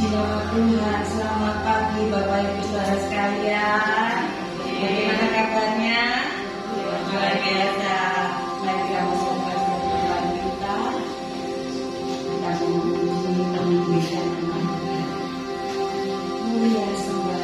Puji nama Tuhan. Selamat pagi Bapak Ibu Saudara sekalian. Bagaimana kabarnya? Luar biasa. Mari kita bersama Tuhan kita. Kita memuji memuliakan nama Tuhan. Mulia sembah.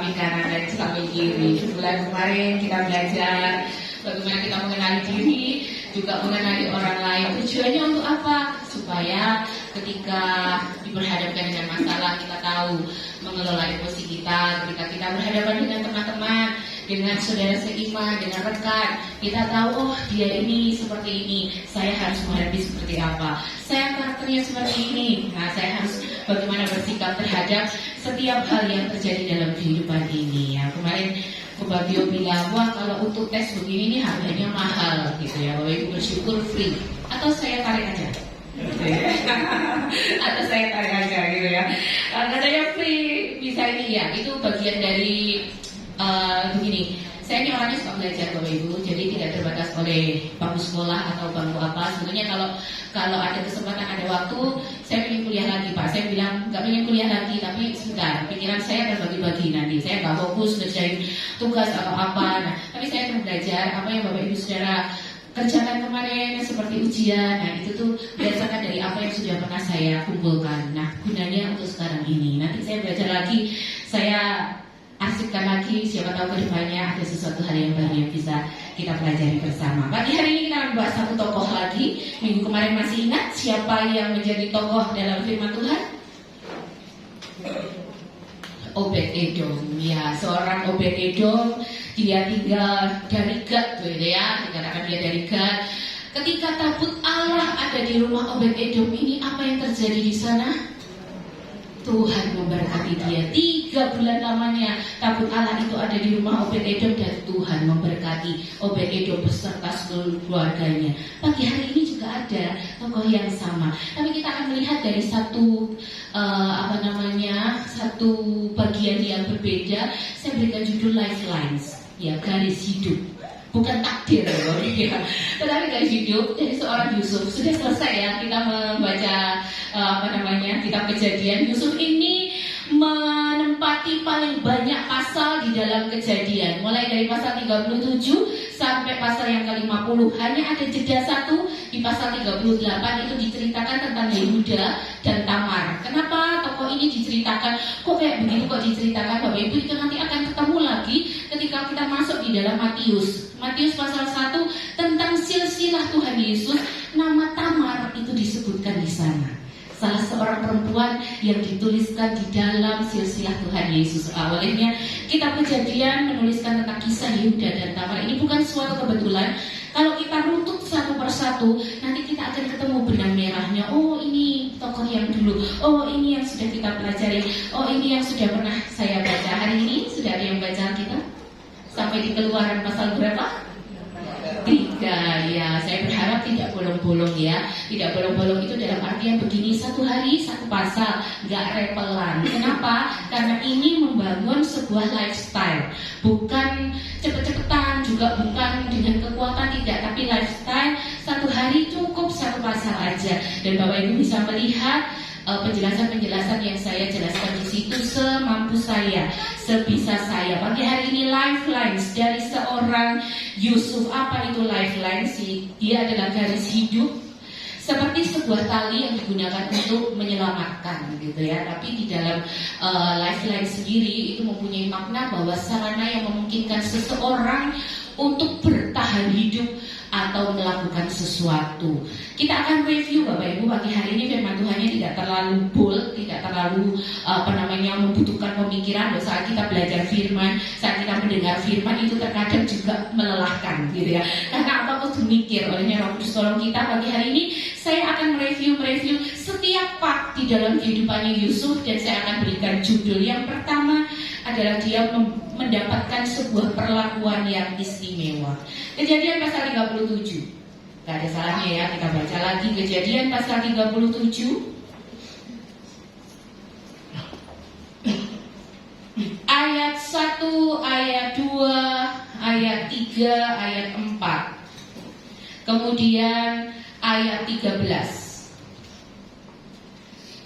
samping kanan dan samping kiri. Bulan kemarin kita belajar bagaimana kita mengenali diri, juga mengenali orang lain. Tujuannya untuk apa? Supaya ketika diperhadapkan dengan masalah kita tahu mengelola emosi kita. Ketika kita berhadapan dengan teman-teman, dengan saudara seiman, dengan rekan, kita tahu, oh dia ini seperti ini, saya harus menghadapi seperti apa, saya karakternya seperti ini. Nah, saya harus bagaimana bersikap terhadap setiap hal yang terjadi dalam kehidupan ini. Ya, kemarin Bagio bilang, wah kalau untuk tes begini nih harganya mahal gitu ya. Bapak Ibu bersyukur free. Atau saya tarik aja. Atau saya tarik aja gitu ya. Katanya free, bisa ini ya. Itu bagian dari begini. Saya ini orangnya suka belajar Bapak Ibu, jadi tidak terbatas oleh bangku sekolah atau bangku apa. Sebenarnya kalau ada kesempatan, ada waktu, saya ingin kuliah lagi Pak. Saya bilang nggak ingin kuliah lagi, tapi sebentar, pikiran saya terbagi-bagi nanti. Saya nggak fokus ngerjain tugas atau apa. Nah, tapi saya akan belajar apa yang Bapak Ibu Saudara kerjakan kemarin seperti ujian. Nah, itu tuh berdasarkan dari apa yang sudah pernah saya kumpulkan. Nah, gunanya untuk sekarang ini. Nanti saya belajar lagi, saya asikkan lagi, siapa tahu kedepannya ada sesuatu hal yang baru yang bisa kita pelajari bersama. Pagi hari ini kita akan membahas satu tokoh lagi. Minggu kemarin masih ingat siapa yang menjadi tokoh dalam firman Tuhan? Obed-Edom. Ya, seorang Obed-Edom, dia tinggal dari Gad, gitu ya, dikatakan dia dari Gad. Ketika tabut Allah ada di rumah Obed-Edom ini, apa yang terjadi di sana? Tuhan memberkati dia. 3 bulan lamanya tabut Allah itu ada di rumah Obed-Edom dan Tuhan memberkati Obed-Edom beserta seluruh keluarganya. Pagi hari ini juga ada tokoh yang sama. Tapi kita akan melihat dari satu satu bagian yang berbeda. Saya berikan judul Lifelines, ya, garis hidup. Bukan takdir ya, tetapi garis hidup dari seorang Yusuf. Sudah selesai ya kita membaca kitab Kejadian. Yusuf ini menempati paling banyak pasal di dalam Kejadian, mulai dari pasal 37 sampai pasal yang ke-50. Hanya ada jeda satu di pasal 38, itu diceritakan tentang Yehuda dan Tamar. Kenapa tokoh ini diceritakan? Kok kayak begitu kok diceritakan Bapak Ibu? Itu nanti akan ketemu lagi ketika kita masuk di dalam Matius pasal 1 tentang silsilah Tuhan Yesus. Nama Tamar itu disebutkan di sana. Salah seorang perempuan yang dituliskan di dalam silsilah Tuhan Yesus. Awalnya kitab Kejadian menuliskan tentang kisah Yehuda dan Tamar. Ini bukan suatu kebetulan. Kalau kita runtut satu persatu, nanti kita akan ketemu benang merahnya. Oh, ini tokoh yang dulu. Oh, ini yang sudah kita pelajari. Oh, ini yang sudah pernah saya baca. Hari ini sudah ada yang baca kita sampai di Keluaran pasal berapa? 3. Ya, saya berharap tidak bolong-bolong ya. Tidak bolong-bolong itu dalam artian begini, satu hari satu pasal, nggak repelan. Kenapa? Karena ini membangun sebuah lifestyle. Bukan cepet-cepetan, juga bukan dengan kekuatan, tidak, tapi lifestyle. Satu hari cukup satu pasal aja. Dan Bapak Ibu bisa melihat penjelasan-penjelasan yang saya jelaskan di situ semampu saya, sebisa saya. Pagi hari ini lifelines dari seorang Yusuf. Apa itu lifelines? Dia adalah garis hidup, seperti sebuah tali yang digunakan untuk menyelamatkan gitu ya. Tapi di dalam lifeline sendiri itu mempunyai makna bahwa sarana yang memungkinkan seseorang untuk bertahan hidup atau melakukan sesuatu. Kita akan review Bapak Ibu pagi hari ini. Firman Tuhannya tidak terlalu bold, tidak terlalu membutuhkan pemikiran. Saat kita belajar firman, saat kita mendengar firman itu terkadang juga melelahkan gitu ya. Karena apa kudu mikir. Olehnya Roh Kudus tolong kita pagi hari ini. Saya akan mereview setiap part di dalam kehidupannya Yusuf, dan saya akan berikan judul. Yang pertama adalah dia mendapatkan sebuah perlakuan yang istimewa. Kejadian pasal 37. Gak ada salahnya ya, kita baca lagi Kejadian pasal 37 ayat 1, ayat 2, ayat 3, ayat 4. Kemudian ayat 13.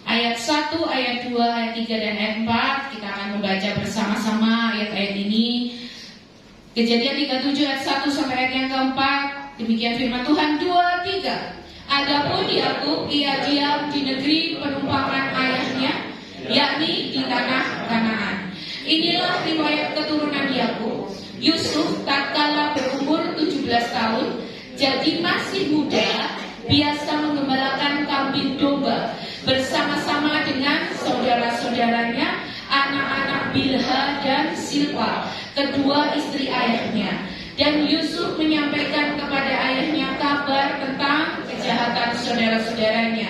Ayat 1, ayat 2, ayat 3, dan ayat 4. Kita akan membaca bersama-sama ayat-ayat ini. Kejadian 37 ayat 1 sampai ayat yang keempat. Demikian firman Tuhan. 2, 3. Adapun Yakub, ia diam di negeri penumpangan ayahnya, yakni di tanah Kanaan. Inilah riwayat keturunan Yakub. Yusuf tatkala berumur 17 tahun, jadi masih muda, biasa menggembalakan kambing domba bersama-sama dengan saudara-saudaranya, anak-anak Bilha dan Silpa, kedua istri ayahnya. Dan Yusuf menyampaikan kepada ayahnya kabar tentang kejahatan saudara-saudaranya.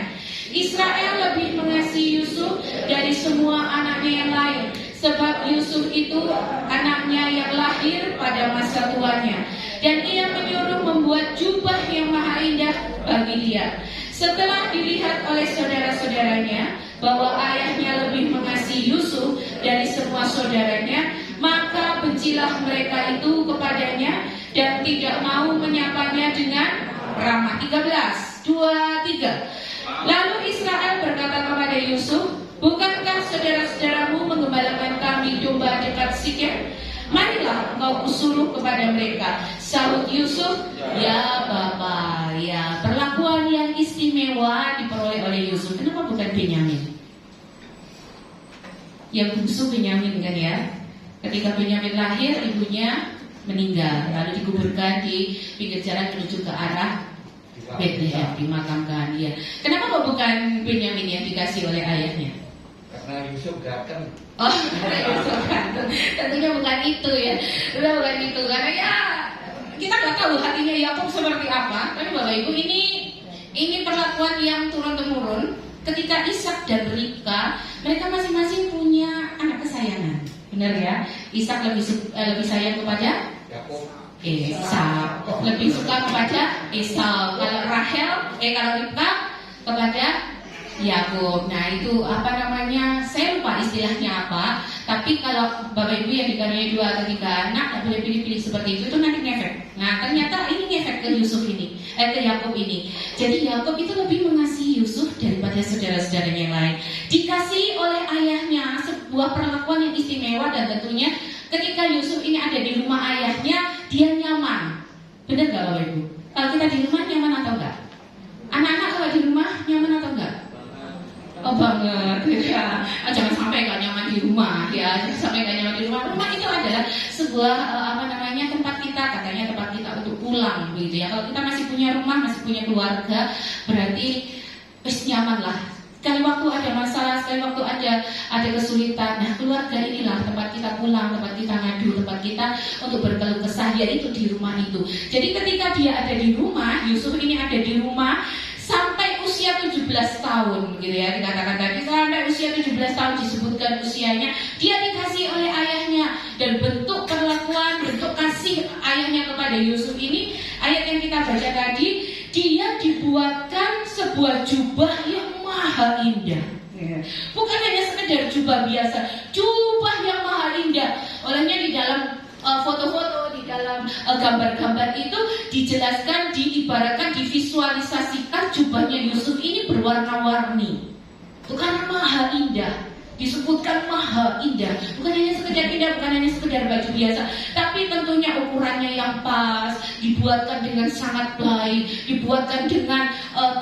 Israel lebih mengasihi Yusuf dari semua anaknya yang lain, sebab Yusuf itu anaknya yang lahir pada masa tuanya. Dan ia menyuruh membuat jubah yang maha indah bagi dia. Setelah dilihat oleh saudara-saudaranya bahwa ayahnya lebih mengasihi Yusuf dari semua saudaranya, maka bencilah mereka itu kepadanya dan tidak mau menyapanya dengan ramah. 13, 2, 3. Lalu Israel berkata kepada Yusuf, bukankah saudara-saudaramu menggembalakan kambing domba dekat Sikem? Marilah engkau kusuruh kepada mereka. Sahut Yusuf, ya Bapak, ya. Perlakuan yang istimewa diperoleh oleh Yusuf. Kenapa bukan Benyamin? Yang bungsu Benyamin kan ya. Ketika Benyamin lahir, ibunya meninggal, lalu dikuburkan di pinggir jalan menuju ke arah Bethlehem, dimakamkan dia. Kenapa kok bukan Benyamin yang dikasih oleh ayahnya? Karena Yusuf ganteng. Oh, Yusuf ganteng. Tentunya bukan itu ya. Bukan itu. Karena ya kita nggak tahu hatinya Yakub seperti apa. Tapi Bapak Ibu, ini perlakuan yang turun temurun. Ketika Ishak dan Ribka, mereka masing-masing punya anak kesayangan. Benar ya? Ishak lebih sayang kepada Yakub. Esau, lebih suka kepada Esau. Kalau kalau Ribka kepada Yakub. Nah itu apa namanya? Saya lupa istilahnya apa. Tapi kalau Bapak Ibu yang dikaruniai 2 atau 3 anak, tak boleh pilih-pilih seperti itu nanti ngefek. Nah ternyata ini ngefek ke Yusuf ini, ke Yakub ini. Jadi Yakub itu lebih mengasihi Yusuf daripada saudara-saudaranya yang lain. Dikasihi oleh ayahnya, sebuah perlakuan yang istimewa, dan tentunya ketika Yusuf ini ada di rumah ayahnya, dia nyaman. Benar nggak Bapak Ibu? Kalau kita di rumah nyaman atau enggak? Anak-anak kalau di rumah nyaman atau enggak? Oh banget, ya. Jangan sampai gak nyaman di rumah, ya. Jangan sampai gak nyaman di rumah. Rumah itu adalah sebuah tempat kita, katanya tempat kita untuk pulang, gitu ya. Kalau kita masih punya rumah, masih punya keluarga, berarti nyaman lah. Sekali waktu ada masalah, sekali waktu ada kesulitan, nah keluarga inilah tempat kita pulang, tempat kita ngadu, tempat kita untuk berkeluh kesah, yaitu di rumah itu. Jadi ketika dia ada di rumah, Yusuf ini ada di rumah sampai usia 17 tahun, gitu ya, dikatakan tadi sampai usia 17 tahun disebutkan usianya, dia dikasih oleh ayahnya, dan bentuk perlakuan, bentuk kasih ayahnya kepada Yusuf ini, ayat yang kita baca tadi, dia dibuatkan sebuah jubah yang maha indah. Bukan hanya sekedar jubah biasa, jubah yang maha indah. Olehnya di dalam foto-foto, di dalam gambar-gambar itu dijelaskan, diibaratkan, divisualisasikan jubahnya Yusuf ini berwarna-warni. Bukan maha indah, disebutkan maha indah. Bukan hanya sekedar indah, bukan hanya sekedar baju biasa, tapi tentunya ukurannya yang pas, dibuatkan dengan sangat baik, dibuatkan dengan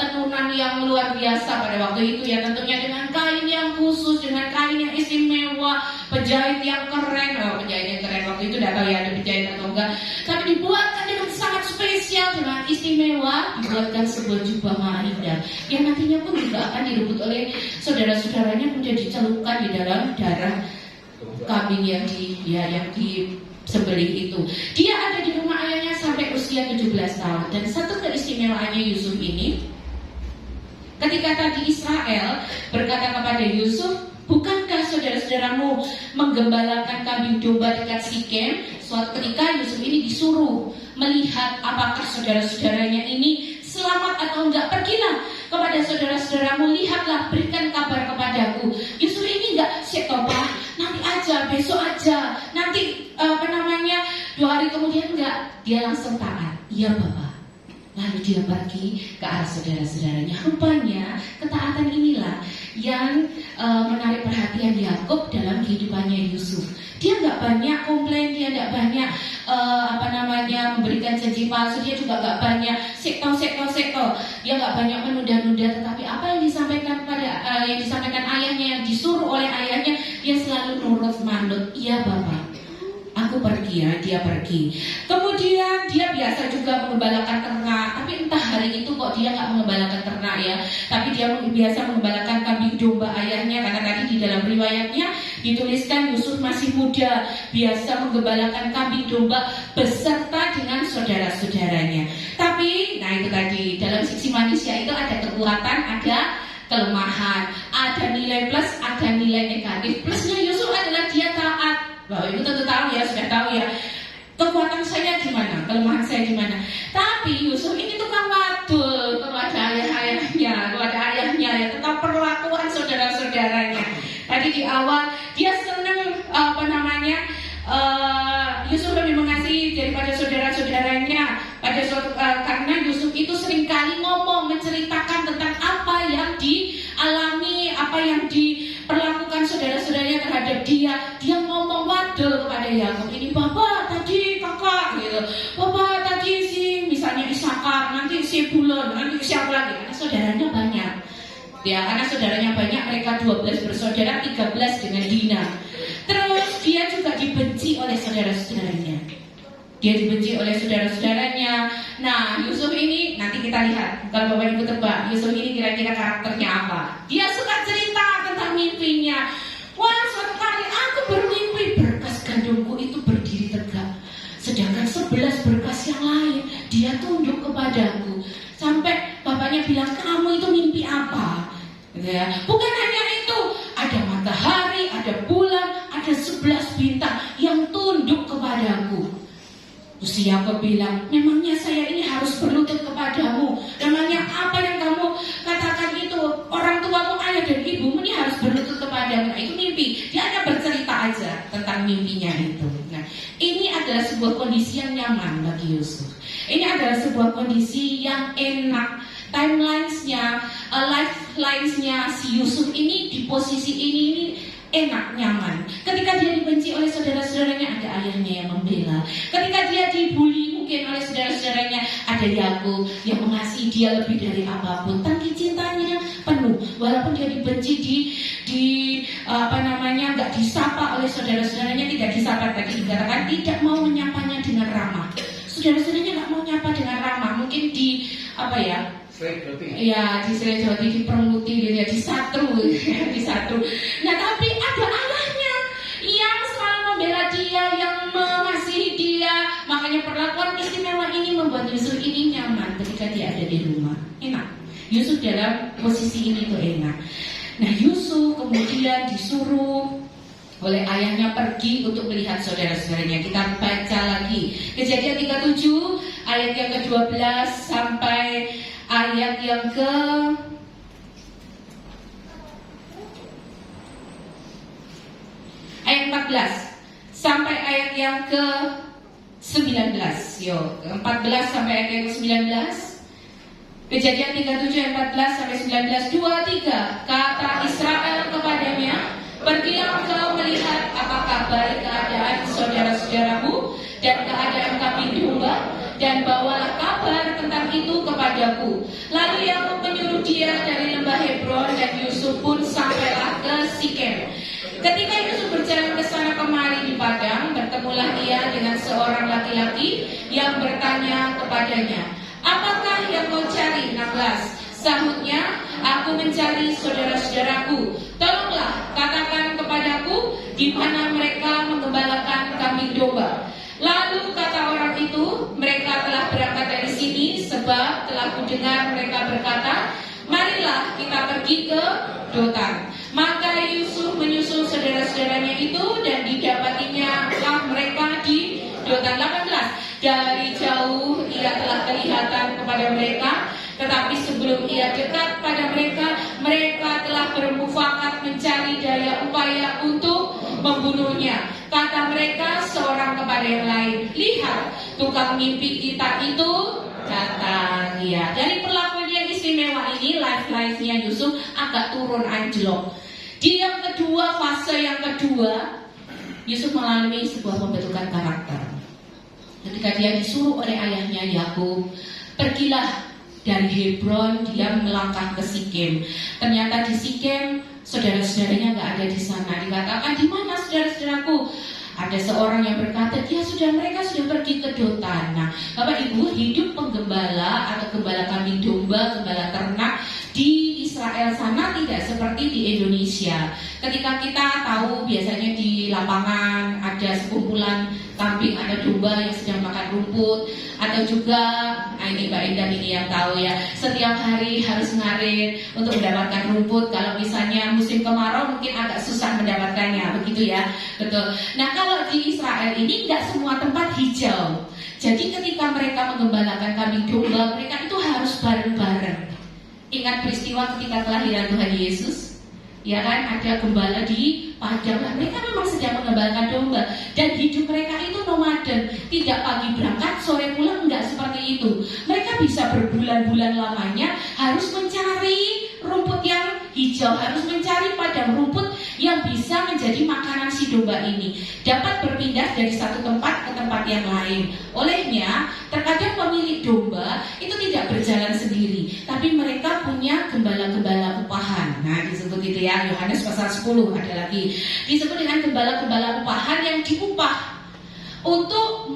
tenunan yang luar biasa pada waktu itu ya, tentunya dengan kain yang khusus, dengan kain yang istimewa, penjahit yang keren. Penjahit yang keren waktu itu tidak tahu ya ada penjahit atau enggak, tapi dibuatkan dengan sangat spesial, dengan istimewa, dibuatkan sebuah jubah maha indah yang nantinya pun juga akan direbut oleh saudara-saudaranya, kemudian dicelupkan di dalam darah kambing yang disembelih itu. Dia ada di rumah ayahnya sampai usia 17 tahun. Dan satu keistimewaannya Yusuf ini, ketika tadi Israel berkata kepada Yusuf, bukankah saudara-saudaramu menggembalakan kambing domba dekat Sikem? Suatu ketika Yusuf ini disuruh melihat apakah saudara-saudaranya ini selamat atau enggak. Pergilah kepada saudara-saudaramu, lihatlah, berikan kabar kepadaku. Yusuf ini enggak setopah, nanti aja, besok aja, nanti 2 hari kemudian enggak. Dia langsung taat. Iya Bapak. Lalu dia pergi ke arah saudara-saudaranya. Rupanya ketaatan inilah yang menarik perhatian Yakub dalam kehidupannya Yusuf. Dia nggak banyak komplain, dia nggak banyak memberikan janji palsu, dia juga nggak banyak sekto. Dia nggak banyak menunda-nunda, tetapi apa yang disampaikan ayahnya, yang disuruh oleh ayahnya, dia selalu nurut manut. Iya Bapak, aku pergi ya, dia pergi. Kemudian dia biasa juga mengembalakan ternak, tapi entah hari itu kok dia nggak mengembalakan ternak ya, tapi dia biasa mengembalakan kambing domba ayahnya, karena tadi di dalam riwayatnya dituliskan Yusuf masih muda, biasa menggembalakan kambing domba beserta dengan saudara-saudaranya. Tapi, nah itu tadi, dalam sisi manusia itu ada kekuatan, ada kelemahan, ada nilai plus, ada nilai negatif. Plusnya Yusuf adalah dia taat. Bahwa Ibu tentu tahu ya, sudah tahu ya, kekuatan saya gimana, kelemahan saya gimana. Tapi Yusuf ini tukang wadul kepada ayahnya ya, tentang perlakuan saudara-saudaranya. Tadi di awal dia senang Yusuf lebih mengasihi daripada saudara-saudaranya karena Yusuf itu seringkali menceritakan tentang apa yang dialami, apa yang diperlakukan saudara-saudaranya terhadap dia. Dia ngomong wadul kepada Yakub, ini bapak tadi kakak gitu, bapak tadi si misalnya Ishakar, nanti si Bulon, nanti siapa lagi, karena saudaranya banyak ya, karena saudaranya banyak, mereka 12 bersaudara, 13 dengan Dina. Terus dia juga dibenci oleh saudara-saudaranya. Nah, Yusuf ini nanti kita lihat, kalau Bapak Ibu tebak, Yusuf ini kira-kira karakternya apa? Dia suka cerita tentang mimpinya. Wah, suatu kali aku bermimpi berkas gandumku itu berdiri tegak, sedangkan 11 berkas yang lain dia tunduk kepadaku. Sampai bapaknya bilang, kamu itu mimpi apa? Ya, bukan hanya itu, ada matahari, ada bulan, ada 11 bintang yang tunduk kepadaku. Terus Yakub bilang, memangnya saya ini harus berlutut kepadamu? Memangnya apa yang kamu katakan itu, orang tuamu, ayah dan ibumu ini harus berlutut kepadamu? Nah, itu mimpi. Dia hanya bercerita aja tentang mimpinya itu. Nah, ini adalah sebuah kondisi yang nyaman bagi Yusuf. Ini adalah sebuah kondisi yang enak. Timelines-nya, lifelines-nya si Yusuf ini di posisi ini enak, nyaman. Ketika dia dibenci oleh saudara-saudaranya, ada ayahnya yang membela. Ketika dia dibully mungkin oleh saudara-saudaranya, ada Yakub yang mengasihi dia lebih dari apapun. Tangki cintanya penuh, walaupun dia dibenci, nggak disapa oleh saudara-saudaranya, tidak disapa, tadi dikatakan tidak mau menyapanya dengan ramah. Saudara-saudaranya nggak mau nyapa dengan ramah, mungkin di diseredoti, dipermuti gitu ya, disatru. Nah, tapi ada ayahnya yang selalu membela dia, yang mengasihi dia. Makanya perlakuan istimewa ini membuat Yusuf ini nyaman ketika dia ada di rumah. Enak. Yusuf dalam posisi ini tuh enak. Nah, Yusuf kemudian disuruh oleh ayahnya pergi untuk melihat saudara-saudaranya. Kita baca lagi Kejadian 37 ayat yang ke-12 sampai ayat yang ayat 14 sampai ayat yang ke-19. 14 sampai ayat yang ke-19. Kejadian 37 ayat 14 sampai 19. 2-3. Kata Israel kepadanya, pergilah engkau melihat apakah baik keadaan saudara-saudaramu dan keadaan kambing domba, dan bawalah kabar tentang itu kepadaku. Lalu Yakub menyuruh dia dari lembah Hebron, dan Yusuf pun sampailah ke Sikem. Ketika Yusuf berjalan ke sana kemari di padang, bertemulah ia dengan seorang laki-laki yang bertanya kepadanya, apakah yang kau cari? 16. Sahutnya, aku mencari saudara-saudaraku. Tolonglah katakan kepadaku di mana mereka menggembalakan kambing domba. Lalu kata orang itu, mereka telah berangkat dari sini, sebab telah kudengar mereka berkata, marilah kita pergi ke Dotan. Maka Yusuf menyusul saudara-saudaranya itu, dan didapatinya mereka di Dotan. 18. Dari jauh ia telah kelihatan kepada mereka, tetapi sebelum ia dekat pada mereka, mereka telah bermufakat mencari daya upaya untuk membunuhnya. Kata mereka seorang kepada yang lain, lihat, tukang mimpi kita itu datang. Ya, dari perlakuan yang istimewa ini, life-nya Yusuf agak turun anjlok. Di yang kedua, fase yang kedua, Yusuf melalui sebuah pembentukan karakter. Ketika dia disuruh oleh ayahnya Yakub, pergilah dari Hebron, dia melangkah ke Sikem. Ternyata di Sikem saudara-saudaranya nggak ada di sana. Dikatakan, di mana saudara-saudaraku? Ada seorang yang berkata, mereka sudah pergi ke Dotan. Nah, Bapak Ibu, hidup penggembala atau gembala kambing domba, gembala ternak di Israel sana tidak seperti di Indonesia. Ketika kita tahu biasanya di lapangan ada sekumpulan kambing atau domba yang sedang makan rumput, atau juga, nah ini Mbak Indah ini yang tahu ya, setiap hari harus ngarit untuk mendapatkan rumput. Kalau misalnya musim kemarau mungkin agak susah mendapatkannya, begitu ya, betul. Nah kalau di Israel ini nggak semua tempat hijau. Jadi ketika mereka menggembalakan kambing domba, mereka itu harus bareng-bareng. Ingat peristiwa ketika kelahiran Tuhan Yesus? Ya kan, ada gembala di padang. Nah, mereka memang sedang mengembalakan domba, dan hidup mereka itu nomaden, tidak pagi berangkat sore pulang, enggak seperti itu. Mereka bisa berbulan-bulan lamanya harus mencari rumput yang hijau, harus mencari padang rumput yang bisa menjadi makanan si domba ini, dapat berpindah dari satu tempat ke tempat yang lain. Olehnya terkadang pemilik domba itu tidak berjalan sendiri, tapi mereka punya gembala-gembala upahan. Nah disebut itu ya, Yohanes pasal 10 ada lagi disebut dengan gembala-gembala upahan yang diupah untuk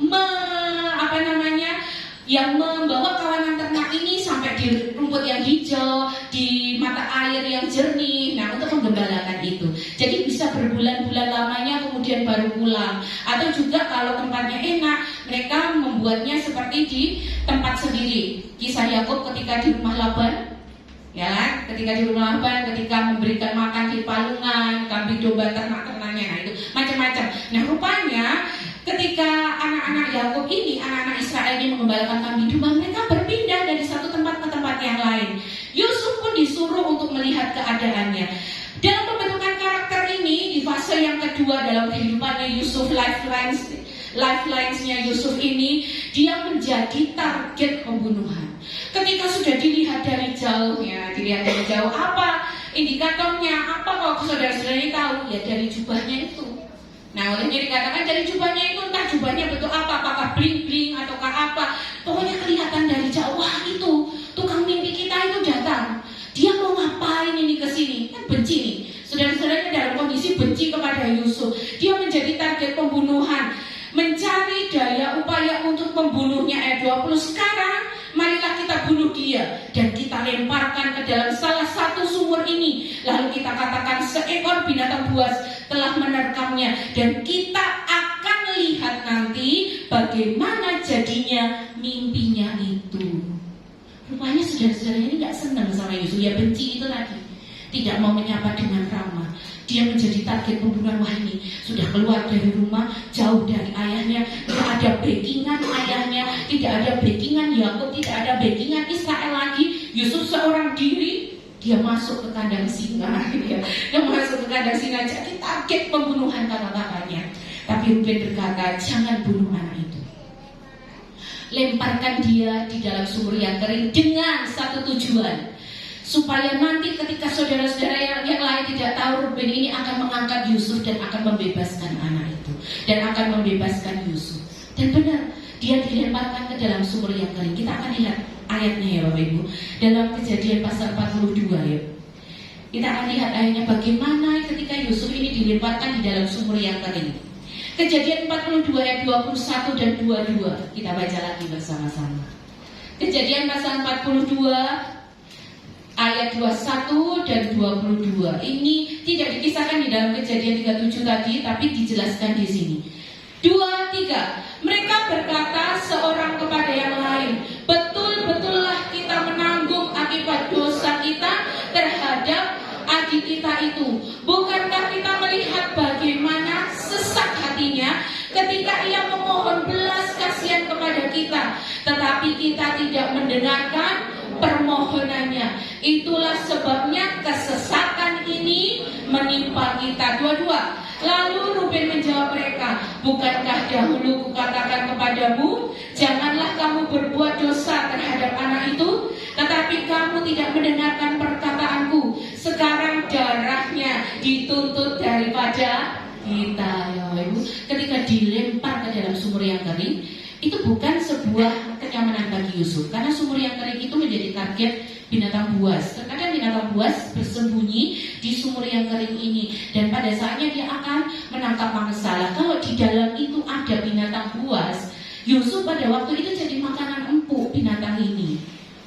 yang membawa kawanan ternak ini sampai di rumput yang hijau, di mata air yang jernih. Nah untuk menggembalakan itu, jadi bisa berbulan-bulan lamanya kemudian baru pulang. Atau juga kalau tempatnya enak, mereka membuatnya seperti di tempat sendiri. Kisah Yakub ketika di rumah Laban, ya kan? Ketika di rumah Laban, ketika memberikan makan di palungan kambing domba ternak-ternaknya, nah itu macam-macam. Nah rupanya ketika anak-anak Yakub ini, anak-anak Israel ini mengembalakan kambing domba, mereka berpindah dari satu tempat ke tempat yang lain. Yusuf pun disuruh untuk melihat keadaannya. Dalam pembentukan karakter ini, di fase yang kedua dalam kehidupannya Yusuf, lifelines-nya Yusuf ini, dia menjadi target pembunuhan. Ketika sudah dilihat dari jauh, apa indikatornya? Apa kalau saudara-saudaranya tahu? Ya dari jubahnya itu. Nah olehnya dikatakan dari jubahnya itu, entah jubahnya bentuk apa, apakah bling-bling ataukah apa, pokoknya kelihatan dari jauh, wah itu tukang mimpi kita itu datang. Dia mau ngapain ini kesini? Kan benci nih. Saudara-saudaranya dalam kondisi benci kepada Yusuf. Dia menjadi target pembunuhan, mencari daya upaya untuk membunuhnya. Ayat 20, sekarang marilah kita bunuh dia dan kita lemparkan ke dalam salah satu sumur ini. Lalu kita katakan seekor binatang buas telah menerkamnya, dan kita akan lihat nanti bagaimana jadinya mimpinya itu. Rupanya saudara-saudaranya ini gak senang sama Yusuf. Ya benci itu tadi, tidak mau menyapa dengan ramah. Dia menjadi target pembunuhan. Wah ini sudah keluar dari rumah, jauh dari ayahnya, tidak ada backingan ayahnya, tidak ada backingan Yakub, tidak ada backingan Israel lagi. Yusuf seorang diri, dia masuk ke kandang singa, dia masuk ke kandang singa, jadi target pembunuhan kata-katanya. Tapi Ruben berkata, jangan bunuh anak itu, lemparkan dia di dalam sumur yang kering dengan satu tujuan, supaya nanti ketika saudara-saudara yang lain tidak tahu, Ruben ini akan mengangkat Yusuf dan akan membebaskan anak itu, dan akan membebaskan Yusuf. Dan benar, dia dilemparkan ke dalam sumur yang kering. Kita akan lihat ayatnya ya Bapak Ibu, dalam Kejadian pasal 42 ya. Kita akan lihat ayatnya bagaimana ketika Yusuf ini dilemparkan di dalam sumur yang kering. Kejadian 42 ayat 21 dan 22. Kita baca lagi bersama-sama. Kejadian pasal 42 ayat 21 dan 22. Ini tidak dikisahkan di dalam Kejadian 37 tadi, tapi dijelaskan di sini. 2, 3. Mereka berkata seorang kepada yang lain, betul-betullah kita menanggung akibat dosa kita terhadap adik kita itu. Bukankah kita melihat bagaimana sesak hatinya ketika ia memohon belas kasihan kepada kita, tetapi kita tidak mendengarkan permohonannya. Itulah sebabnya kesesakan ini menimpa kita. 22. Lalu Ruben menjawab mereka, bukankah dahulu kukatakan kepadamu, janganlah kamu berbuat dosa terhadap anak itu, tetapi kamu tidak mendengarkan perkataanku. Sekarang darahnya dituntut daripada kita. Ya Ibu, ketika dilempar ke dalam sumur yang kering, itu bukan sebuah kenyamanan bagi Yusuf, karena sumur yang kering itu menjadi target binatang buas. Terkadang binatang buas bersembunyi di sumur yang kering ini, dan pada saatnya dia akan menangkap mangsa. Kalau di dalam itu ada binatang buas, Yusuf pada waktu itu jadi makanan empuk binatang ini.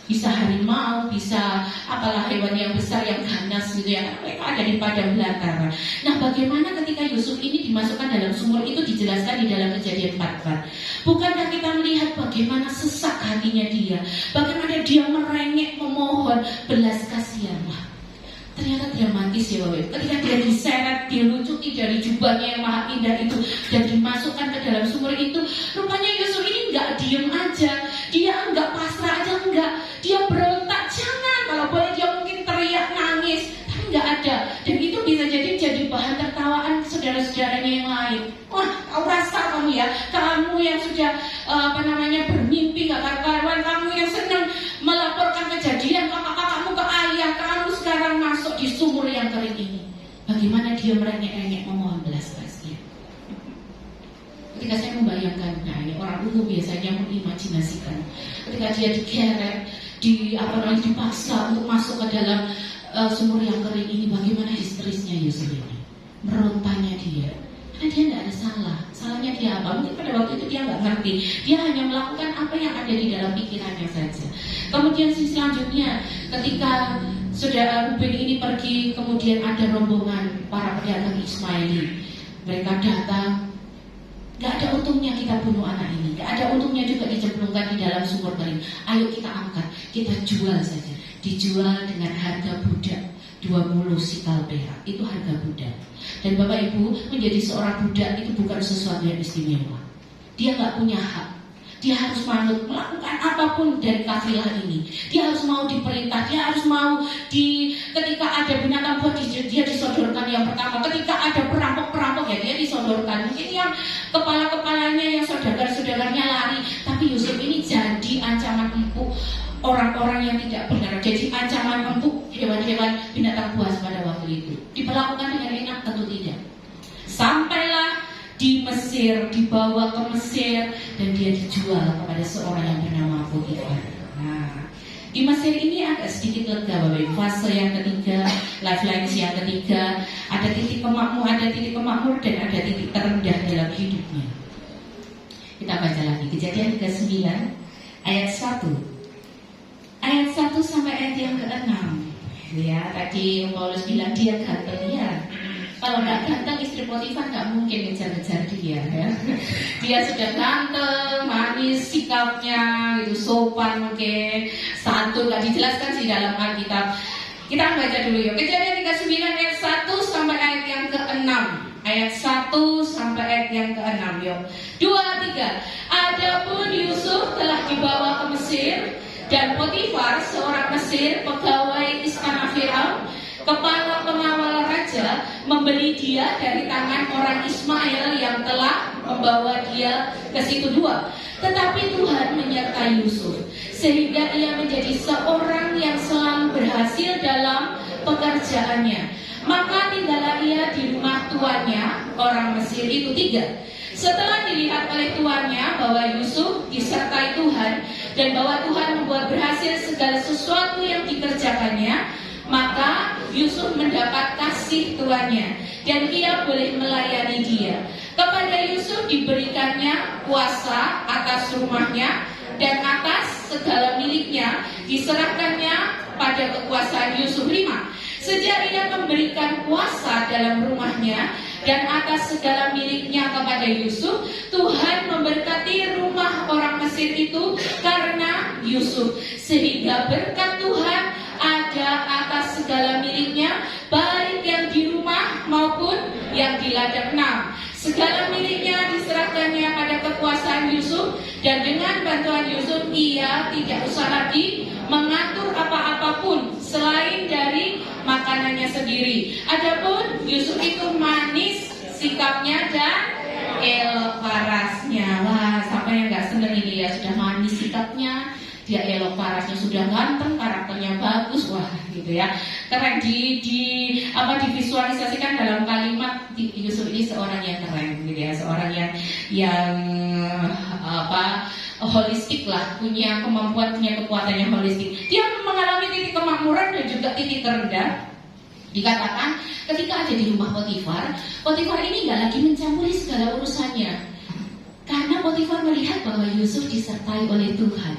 Bisa harimau, bisa apalah hewan yang besar yang ganas gitu ya, mereka ada di padang belantara. Nah, bagaimana ketika Yusuf ini dimasukkan dalam sumur itu dijelaskan di dalam Kejadian 4. Bukankah kita melihat bagaimana sesak hatinya dia, bagaimana dia merengek memohon belas kasihan. Wah, ternyata dramatis ya Bapak. Ketika dia diseret, dilucuti dari jubahnya yang maha indah itu dan dimasukkan ke dalam sumur itu, rupanya Yusuf ini nggak diem aja, dia nggak pasrah aja, enggak, dia berontak. Jangan, kalau boleh dia mungkin teriak nangis, tapi nggak ada. Dan itu bisa jadi bahan tertawaan saudara-saudaranya yang lain. Wah, kau rasa kamu ya, kamu yang sudah bermimpi nggak karuan, kamu yang senang melaporkan kejadian kakak-kakakmu ke ayah, kamu sekarang masuk di sumur yang kering ini. Bagaimana dia merengek-rengek memohon belas kasihan. Ketika saya membayangkan, nah ini orang dulu biasanya mengimajinasikan, ketika dia digeret, dipaksa untuk masuk ke dalam sumur yang kering ini, bagaimana histerisnya Yusuf ini, merontanya dia. Karena dia tidak ada salah. Salahnya dia apa? Mungkin pada waktu itu dia nggak ngerti. Dia hanya melakukan apa yang ada di dalam pikirannya saja. Kemudian selanjutnya, ketika saudara Ruben ini pergi, kemudian ada rombongan para pedagang Ismaili. Mereka datang. Gak ada untungnya kita bunuh anak ini. Gak ada untungnya juga dicemplungkan di dalam sumur kering. Ayo kita angkat, kita jual saja. Dijual dengan harga budak 20 sikal perak. Itu harga budak. Dan Bapak Ibu, menjadi seorang budak itu bukan sesuatu yang istimewa. Dia gak punya hak. Dia harus manut, melakukan apapun dari kafilah ini. Dia harus mau diperintah, dia harus mau ketika ada binatang buas dia disodorkan yang pertama. Ketika ada perampok-perampok ya dia disodorkan. Mungkin yang kepala-kepalanya yang saudagar-saudagarnya lari. Tapi Yusuf ini jadi ancaman empuk orang-orang yang tidak benar. Jadi ancaman empuk hewan-hewan binatang buas pada waktu itu. Diperlakukan dengan enak? Tentu tidak. Sampailah di Mesir, dibawa ke Mesir, dan dia dijual kepada seorang yang bernama Potifar. Nah, di Mesir ini agak sedikit lega Bapak Ibu. Fase yang ketiga, lifelines yang ketiga, ada titik kemakmur dan ada titik terendah dalam hidupnya. Kita baca lagi Kejadian 39 ayat 1. Ayat 1 sampai ayat yang ke-6. Ya, tadi Paulus bilang dia ganteng ya. Kalau nggak ganteng, istri Potifar nggak mungkin ngejar-ngejar dia ya. Dia sudah ganteng, manis sikapnya, itu sopan mungkin, santun, nggak dijelaskan sih dalam Alkitab. Kita baca dulu yuk. Kejadian 39 ayat 1 sampai ayat yang ke-6. Ayat 1 sampai ayat yang ke-6 yuk. 2, 3. Adapun Yusuf telah dibawa ke Mesir, dan Potifar seorang Mesir, pegawai istana Firaun, kepala pengawal raja, membeli dia dari tangan orang Ismail yang telah membawa dia ke situ 2. Tetapi Tuhan menyertai Yusuf, sehingga ia menjadi seorang yang selalu berhasil dalam pekerjaannya. Maka tinggallah ia di rumah tuannya, orang Mesir itu 3. Setelah dilihat oleh tuannya bahwa Yusuf disertai Tuhan dan bahwa Tuhan membuat berhasil segala sesuatu yang dikerjakannya, maka Yusuf mendapat kasih tuannya dan ia boleh melayani dia. Kepada Yusuf diberikannya kuasa atas rumahnya dan atas segala miliknya, diserahkannya pada kekuasaan Yusuf. 5. Sejak ia memberikan kuasa dalam rumahnya dan atas segala miliknya kepada Yusuf, Tuhan memberkati rumah orang Mesir itu karena Yusuf, sehingga berkat Tuhan ada atas segala miliknya, baik yang di rumah maupun yang di ladang. 6. Segala miliknya diserahkannya pada kekuasaan Yusuf, dan dengan bantuan Yusuf ia tidak usah lagi mengatur apa-apapun selain dari makanannya sendiri. Adapun Yusuf itu manis sikapnya dan elok parasnya. Wah, siapa yang nggak seneng ini ya, sudah manis sikapnya, dia elok parasnya, sudah ganteng, karakternya bagus, wah gitu ya. Keren divisualisasikan dalam kalimat Yusuf ini seorang yang keren gitu ya, seorang yang holistik lah, punya kemampuan, punya kekuatan yang holistik. Dia mengalami titik kemakmuran dan juga titik terendah. Dikatakan ketika ada di rumah Potifar, Potifar ini nggak lagi mencampuri segala urusannya, karena Potifar melihat bahwa Yusuf disertai oleh Tuhan.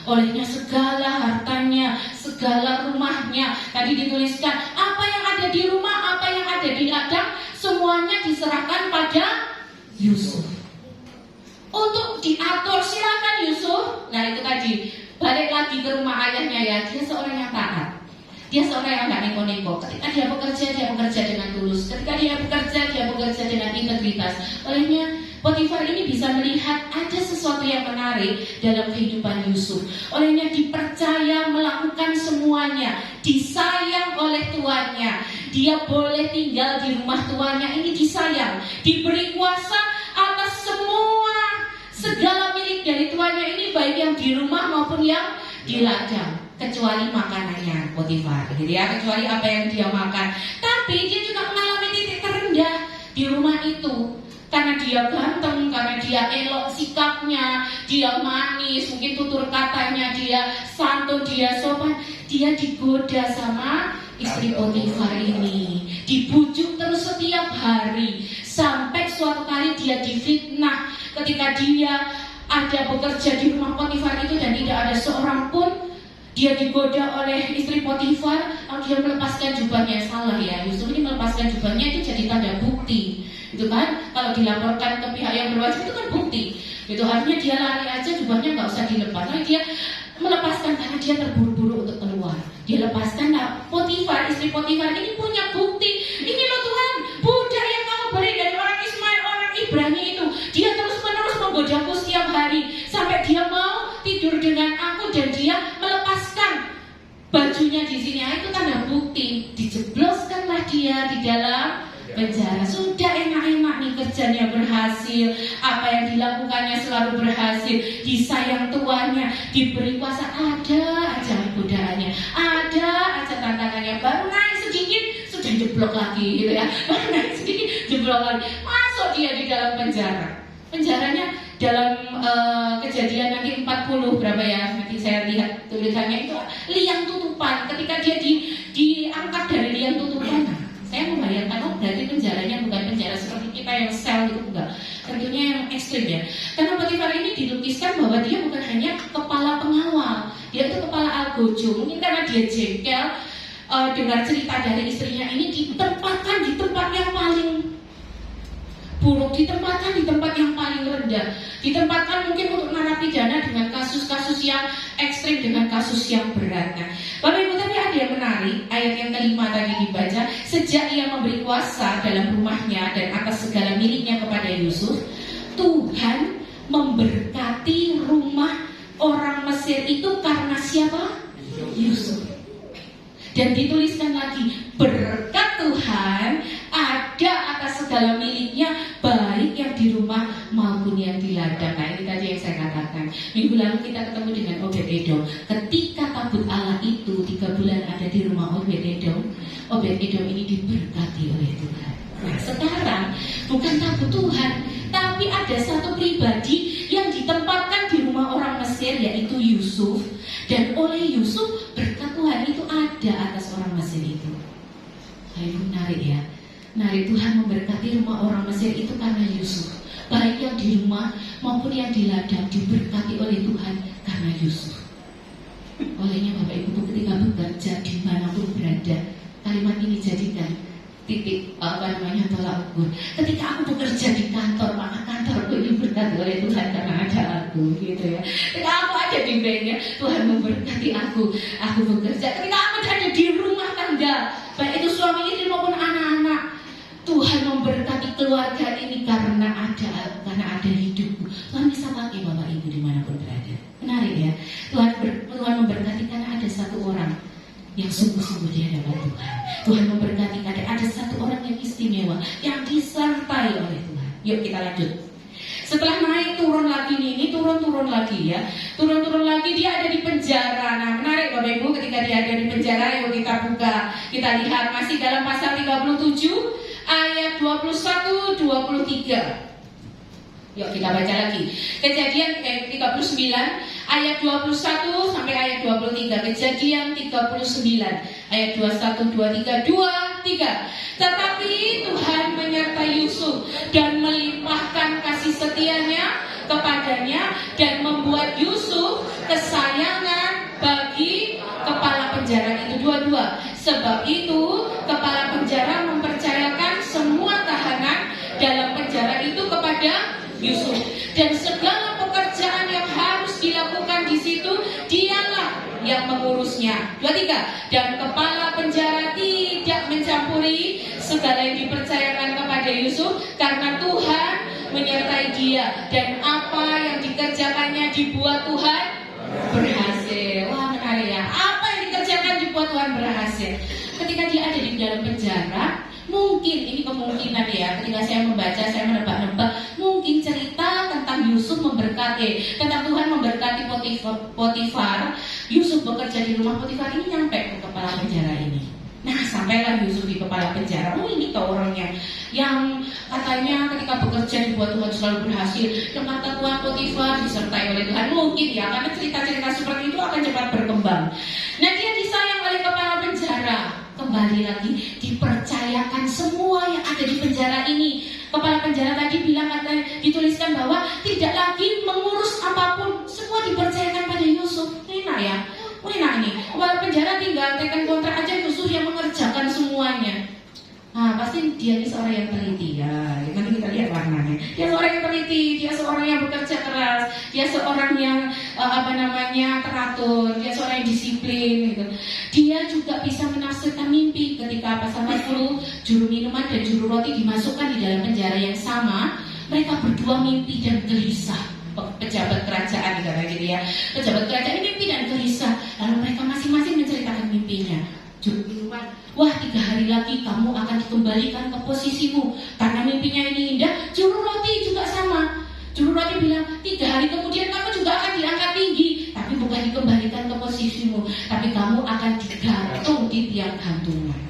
Olehnya segala hartanya, segala rumahnya. Tadi dituliskan apa yang ada di rumah, apa yang ada di ladang, semuanya diserahkan pada Yusuf. Untuk diatur, silakan Yusuf. Nah itu tadi, balik lagi ke rumah ayahnya ya. Dia seorang yang taat. Dia seorang yang gak neko-neko. Ketika dia bekerja dengan tulus. Ketika dia bekerja dengan integritas. Olehnya Potifar ini bisa melihat ada sesuatu yang menarik dalam kehidupan Yusuf. Olehnya dipercaya melakukan semuanya, disayang oleh tuannya. Dia boleh tinggal di rumah tuannya, ini disayang. Diberi kuasa atas semua segala milik dari tuannya ini, baik yang di rumah maupun yang di ladang. Kecuali makanannya Potifar, gitu ya, kecuali apa yang dia makan. Tapi dia juga mengalami titik terendah di rumah itu. Karena dia ganteng, karena dia elok sikapnya, dia manis, mungkin tutur katanya, dia santun, dia sopan. Dia digoda sama istri Potifar ini, dibujuk terus setiap hari. Sampai suatu kali dia difitnah ketika dia ada bekerja di rumah Potifar itu dan tidak ada seorang pun. Dia digoda oleh istri Potifar, lalu dia melepaskan jubahnya. Salah ya, Yusuf ini melepaskan jubahnya itu jadi tanda bukti, itu kan? Kalau dilaporkan ke pihak yang berwajib itu kan bukti. Itu artinya dia lari aja, jubahnya nggak usah dilepas. Lalu dia melepaskan karena dia terburu-buru untuk keluar. Dia lepaskan. Nah, Potifar, istri Potifar ini punya bukti. Ini loh Tuhan, budak yang kamu beri dari orang Ismail, orang Ibrani itu, dia terus-menerus menggodaku setiap hari sampai dia mau tidur dengan aku dan dia melepaskan bajunya di sini. Itu tanda bukti. Dijebloskanlah dia di dalam penjara. Sudah enak-enak nih kerjanya berhasil, apa yang dilakukannya selalu berhasil, disayang tuannya, diberi kuasa. Ada aja godaannya, ada aja tantangannya. Baru naik sedikit sudah jeblok lagi, gitu ya. Baru naik sedikit jeblok lagi. Masuk dia di dalam penjara. Penjaranya dalam kejadian nanti 40 berapa ya, nanti saya lihat tulisannya itu liang tutupan. Ketika dia diangkat dari liang tutupan, saya membayangkan, oh berarti penjaranya bukan penjara seperti kita yang sel itu, enggak. Tentunya yang ekstrim ya. Karena Potifar ini dilukiskan bahwa dia bukan hanya kepala pengawal, dia itu kepala algojo. Mungkin karena dia jengkel dengar cerita dari istrinya ini, ditempatkan di tempat yang paling buruk, ditempatkan di tempat yang paling rendah, ditempatkan mungkin untuk narapidana dengan kasus-kasus yang ekstrim, dengan kasus yang berat. Nah, Bapak Ibu, tapi ada yang menarik, ayat yang kelima tadi dibaca, sejak ia memberi kuasa dalam rumahnya dan atas segala miliknya kepada Yusuf, Tuhan memberkati rumah orang Mesir itu karena siapa? Yusuf. Dan dituliskan lagi, berkat Tuhan ada atas segala miliknya, baik yang di rumah maupun yang di ladang. Nah ini tadi yang saya katakan. Minggu lalu kita ketemu dengan Obed-Edom. Ketika tabut Allah itu 3 bulan ada di rumah Obed-Edom, Obed-Edom ini diberkati oleh Tuhan. Nah sekarang bukan tabut Tuhan, tapi ada satu pribadi yang ditempatkan di rumah orang Mesir, yaitu Yusuf. Dan oleh Yusuf berkat Tuhan itu ada atas orang Mesir itu. Ini menarik ya. Menarik, Tuhan memberkati rumah orang Mesir itu karena Yusuf. Baik yang di rumah maupun yang di ladang diberkati oleh Tuhan karena Yusuf. Olehnya Bapak Ibu ketika bekerja dimanapun berada, kalimat ini jadikan titik tolak ukur. Ketika aku bekerja di kantor, maka kantorku ini berkati oleh Tuhan karena ada aku, gitu ya. Ketika aku ada di banknya, Tuhan memberkati aku bekerja. Ketika aku ada di rumah tangga, baik itu suami istri maupun anak-anak, Tuhan memberkati keluarga ini karena ada hidupku. Tuhan bisa pakai Bapak Ibu dimanapun berada. Menarik ya. Tuhan memberkati karena ada satu orang yang sungguh-sungguh di hadapan Tuhan. Tuhan memberkati karena ada satu orang yang istimewa, yang disertai oleh Tuhan. Yuk kita lanjut. Setelah naik turun lagi nih, ini turun lagi ya. Turun lagi dia ada di penjara. Nah menarik Bapak Ibu, ketika dia ada di penjara, yuk kita buka. Kita lihat masih dalam pasal 37 ayat 21-23. Yuk kita baca lagi. Kejadian 39 ayat 21 sampai ayat 23. Kejadian 39 ayat 21, 23, 23. Tetapi Tuhan menyertai Yusuf dan melimpahkan kasih setianya kepadanya dan membuat Yusuf kesayangan bagi kepala penjara itu. Dua-dua. Sebab itu kepala penjara mempercayakan semua tahanan dalam penjara itu kepada Yusuf, dan segala pekerjaan yang harus dilakukan di situ dialah yang mengurusnya. 23. Dan kepala penjara tidak mencampuri segala yang dipercayakan kepada Yusuf karena Tuhan menyertai dia, dan apa yang dikerjakannya dibuat Tuhan berhasil. Wah, menarik ya. Apa yang dikerjakan dibuat Tuhan berhasil. Ketika dia ada di dalam penjara, mungkin ini kemungkinan ya, ketika saya membaca, saya menebak-nebak, mungkin cerita tentang Yusuf memberkati, tentang Tuhan memberkati Potifar. Yusuf bekerja di rumah Potifar ini nyampe ke kepala penjara ini. Nah, sampailah Yusuf di kepala penjara. Oh, ini kau orangnya yang katanya ketika bekerja dibuat Tuhan selalu berhasil. Dan kata Tuhan Potifar disertai oleh Tuhan. Mungkin ya, karena cerita-cerita seperti itu akan cepat berkembang. Nah, dia disayang oleh kepala penjara. Kembali lagi, dipercayakan semua yang ada di penjara ini. Kepala penjara tadi bilang, dituliskan bahwa tidak lagi mengurus apapun, semua dipercayakan pada Yusuf. Enak ya, enak nih. Kepala penjara tinggal tekan kontrak aja, Yusuf yang mengerjakan semuanya. Nah, pasti dia ini seorang yang teliti ya. Nanti kita lihat warnanya. Dia seorang yang teliti, dia seorang yang bekerja keras, dia seorang yang teratur, dia seorang yang disiplin gitu. Dia juga bisa menafsirkan mimpi. Ketika pasal 40 juru minuman dan juru roti dimasukkan di dalam penjara yang sama, mereka berdua mimpi dan gelisah. Pejabat kerajaan gitu ya. Pejabat kerajaan ini mimpi dan gelisah. Lalu mereka masing-masing menceritakan mimpinya. Juru minuman, wah 3 hari lagi kamu akan dikembalikan ke posisimu karena mimpinya ini indah. Juru roti juga sama. Juru roti bilang 3 hari kemudian kamu juga akan diangkat tinggi, tapi bukan dikembalikan ke posisimu, tapi kamu akan digantung di tiang gantungan.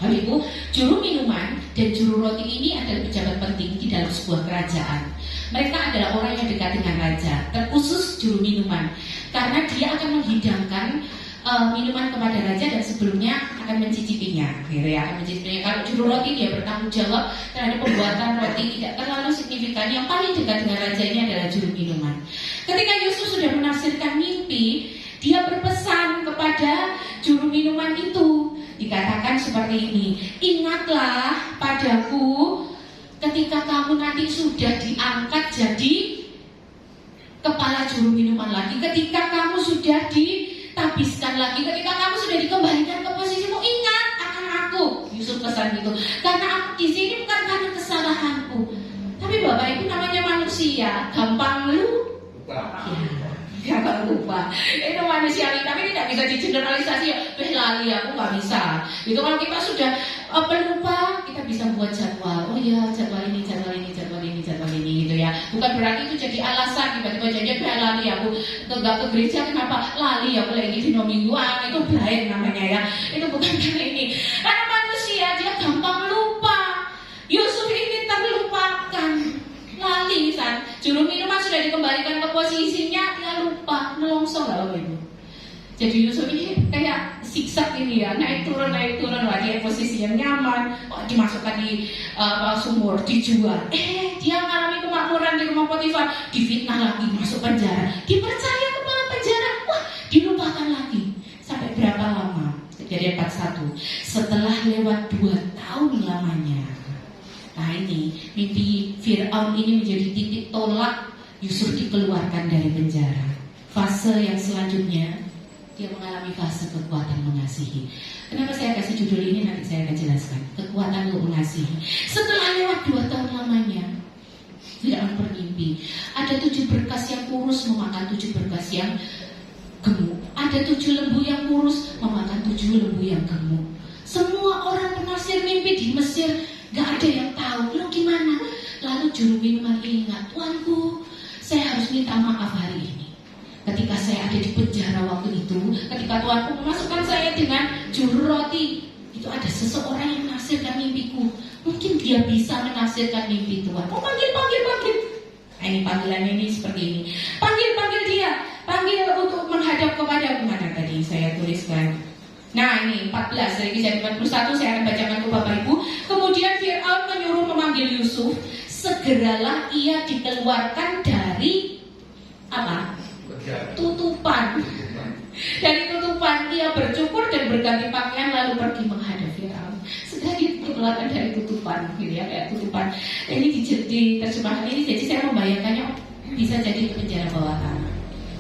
Hari itu juru minuman dan juru roti ini adalah pejabat penting di dalam sebuah kerajaan. Mereka adalah orang yang dekat dengan raja, terkhusus juru minuman, karena dia akan menghidangkan minuman kepada raja dan sebelumnya akan mencicipinya, gitu ya, akan mencicipinya. Kalau juru roti dia bertanggung jawab terhadap pembuatan roti tidak terlalu signifikan. Yang paling dekat dengan raja ini adalah juru minuman. Ketika Yusuf sudah menafsirkan mimpi, dia berpesan kepada juru minuman itu, dikatakan seperti ini, ingatlah padaku ketika kamu nanti sudah diangkat jadi kepala juru minuman lagi, ketika kamu sudah ditabiskan lagi, ketika kamu sudah dikembalikan ke posisimu, ingat akan aku. Yusuf pesan gitu, karena aku di sini bukan karena kesalahanku, tapi Bapak Ibu namanya manusia, gampang lupa. Gampang lupa. Itu manusiawi, tapi tidak bisa digeneralisasi ya. Lali aku nggak bisa. Itu kalau kita sudah pelupa, kita bisa buat jadwal. Oh ya, jadwal ini gitu ya. Bukan berarti itu jadi alasan tiba-tiba jadi lali aku nggak ke gereja, kenapa lali aku lagi di mingguan, itu blind namanya ya. Itu bukan karena ini. Karena manusia dia gampang lupa. Yusuf ini terlupakan. Lali kan, juru minuman sudah dikembalikan ke posisinya, dia lupa, nelongso nggak Bapak Ibu. Jadi Yusuf ini kayak siksak ini ya, naik turun, wah dia posisi yang nyaman, dimasukkan di sumur, dijual. Dia mengalami kemakmuran di rumah Potifar, difitnah lagi, masuk penjara, dipercaya kepala penjara, wah dilupakan lagi. Sampai berapa lama? Kejadian 41. Setelah lewat 2 tahun lamanya. Nah ini, mimpi Fir'aun ini menjadi titik tolak Yusuf dikeluarkan dari penjara. Fase yang selanjutnya, dia mengalami fase kekuatan mengasihi. Kenapa saya kasih judul ini, nanti saya akan jelaskan. Kekuatan untuk mengasihi. Setelah lewat 2 tahun lamanya, Fir'aun bermimpi. Ada 7 berkas yang kurus memakan 7 berkas yang gemuk. Ada 7 lembu yang kurus memakan 7 lembu yang gemuk. Semua orang penafsir mimpi di Mesir gak ada yang tahu, lo gimana? Lalu juru minuman ingat, tuanku, saya harus minta maaf hari ini. Ketika saya ada di penjara waktu itu, ketika tuanku memasukkan saya dengan juru roti, itu ada seseorang yang menafsirkan mimpiku. Mungkin dia bisa menafsirkan mimpi Tuhan. Oh panggil. Ini panggilannya ini seperti ini. Panggil dia, panggil untuk menghadap kepada mana tadi saya tuliskan. Nah ini 14 dari Kejadian 41 saya akan bacakan ke Bapak Ibu. Kemudian Fir'aun menyuruh memanggil Yusuf. Segeralah ia dikeluarkan dari apa? Tutupan. Dari tutupan ia bercukur dan berganti pakaian lalu pergi menghadap Fir'aun. Segera dikeluarkan dari tutupan, gitu ya, kayak tutupan. Ini di terjemahan ini, jadi saya membayangkannya bisa jadi penjara bawah tanah.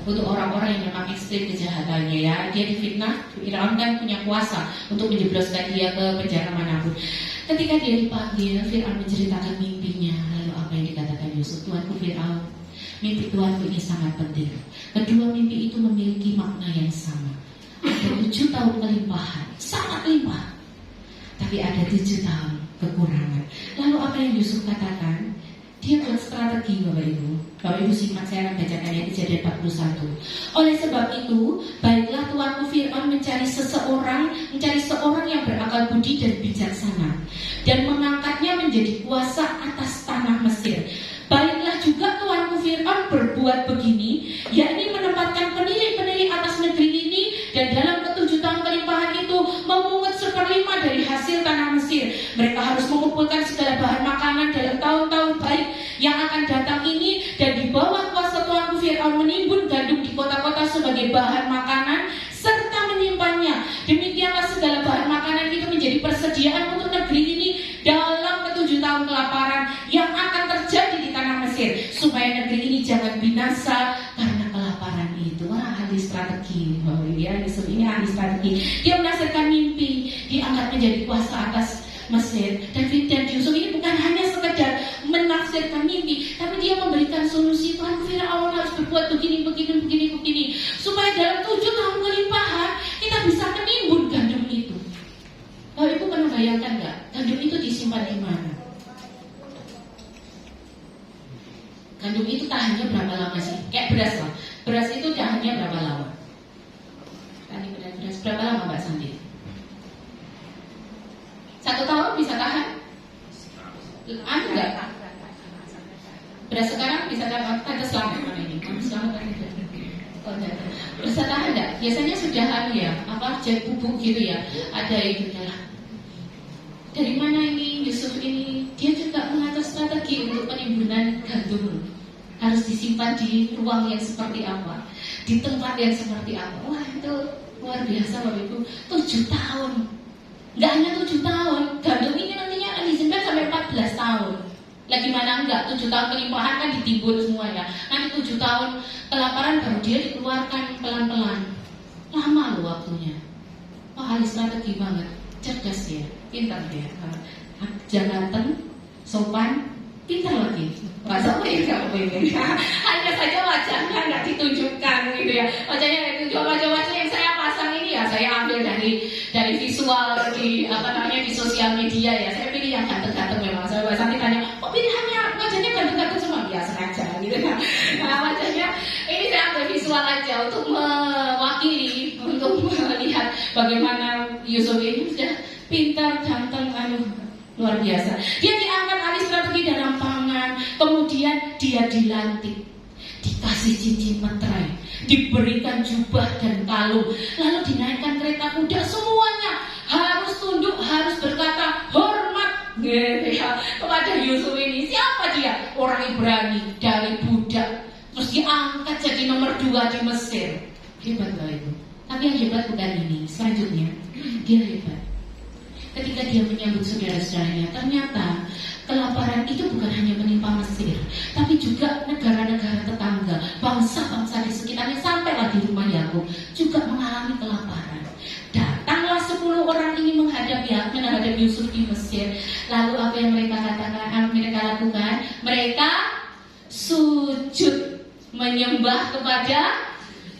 Untuk orang-orang yang memang ekstrim kejahatannya ya, dia difitnah, Fir'aun kan punya kuasa untuk menjebloskan dia ke penjara manapun. Ketika dia dipanggil, Fir'aun menceritakan mimpinya. Lalu apa yang dikatakan Yusuf? Tuanku Fir'aun, mimpi Tuanku ini sangat penting. Kedua mimpi itu memiliki makna yang sama. Ada 7 tahun kelimpahan, sangat limpah. Tapi ada 7 tahun kekurangan. Lalu apa yang Yusuf katakan? Dia buat strategi Bapak Ibu. Bapak Ibu simak, saya akan bacakan yang Kejadian 41. Oleh sebab itu, baiklah tuanku Fir'aun mencari seorang yang berakal budi dan bijaksana, dan mengangkatnya menjadi kuasa atas tanah Mesir. Baiklah juga tuanku Fir'aun berbuat begini, yakni menempatkan pendiri-pendiri atas negeri ini, dan dalam ke-7 tahun kelimpahan itu memungut 1/5 dari hasil tanah Mesir. Mereka harus mengumpulkan segala bahan makanan dalam tahun-tahun baik yang akan datang ini, dan di bawah kuasa tuanku Fir'aun menimbun gandum di kota-kota sebagai bahan makanan serta menyimpannya. Demikianlah segala bahan makanan itu menjadi persediaan untuk negeri ini dalam ke-7 tahun kelaparan yang akan terjadi di tanah Mesir, supaya negeri ini jangan binasa karena kelaparan itu. Wah, ahli strategi. Oh ya, Yusuf ini ahli strategi. Dia menafsirkan mimpi, dianggap menjadi kuasa atas Mesir. Dan Yusuf ini bukan hanya sekedar menafsirkan mimpi, tapi dia memberikan solusi. Tuhan Fir'aun harus berbuat begini, supaya dalam 7 tahun kelimpahan kita bisa menimbun gandum itu. Bapak Ibu pernah bayangkan nggak? Gandum itu disimpan di mana? Gandum itu tahannya berapa lama sih? Kayak beras lah. Beras itu tahannya berapa lama? Tadi beras berapa lama Mbak Santi? 1 tahun bisa tahan? Enggak. Beras sekarang bisa tahan? Ada selamat mana ini? Selamat kan tidak? Oh, enggak. Bisa tahan enggak? Biasanya sudah jadi bubuk gitu ya. Ada itunya lah. Dari mana ini Yusuf ini? Dia juga mengatur strategi untuk penimbunan gandum. Harus disimpan di ruang yang seperti apa, di tempat yang seperti apa. Wah, itu luar biasa Bapak Ibu. 7 tahun. Nggak hanya 7 tahun, gandum ini nantinya akan disimpan sampai 14 tahun. Lagi mana enggak, 7 tahun kelimpahan kan ditimbun semua ya. Nanti 7 tahun kelaparan baru dia dikeluarkan pelan-pelan. Lama loh waktunya. Wah, ahli strategi banget. Cerdas dia, pintar dia. Jangan sopan, pintar lagi. Masa kamu ini? Hanya saja wajahnya nggak ditunjukkan gitu ya. Wajahnya nggak ditunjukkan. Wajah yang saya pasang ini ya saya ambil dari visual di di sosial media ya. Saya pilih yang ganteng-ganteng memang. Saya sampai tanya, kok pilihannya wajahnya ganteng-ganteng semua? Ya sengaja gitu ya. Nah wajahnya ini saya ambil visual aja untuk mewakili, untuk melihat bagaimana Yusuf ini sudah pintar, ganteng, luar biasa. Dia diangkat ahli strategi dalam pangan, kemudian dia dilantik, dikasih cincin meterai, diberikan jubah dan kalung, lalu dinaikkan kereta kuda. Semuanya harus tunduk, harus berkata hormat kepada Yusuf ini. Siapa dia? Orang Ibrani dari budak, terus diangkat jadi nomor 2 di Mesir. Hebat lah itu. Tapi yang hebat bukan ini. Selanjutnya dia hebat ketika dia menyambut saudara-saudaranya. Ternyata kelaparan itu bukan hanya menimpa Mesir, tapi juga negara-negara tetangga, bangsa-bangsa di sekitarnya, sampailah di rumah Yakub juga mengalami kelaparan. Datanglah 10 orang ini menghadap Yusuf di Mesir. Lalu apa yang mereka katakan? Mereka lakukan? Mereka sujud menyembah kepada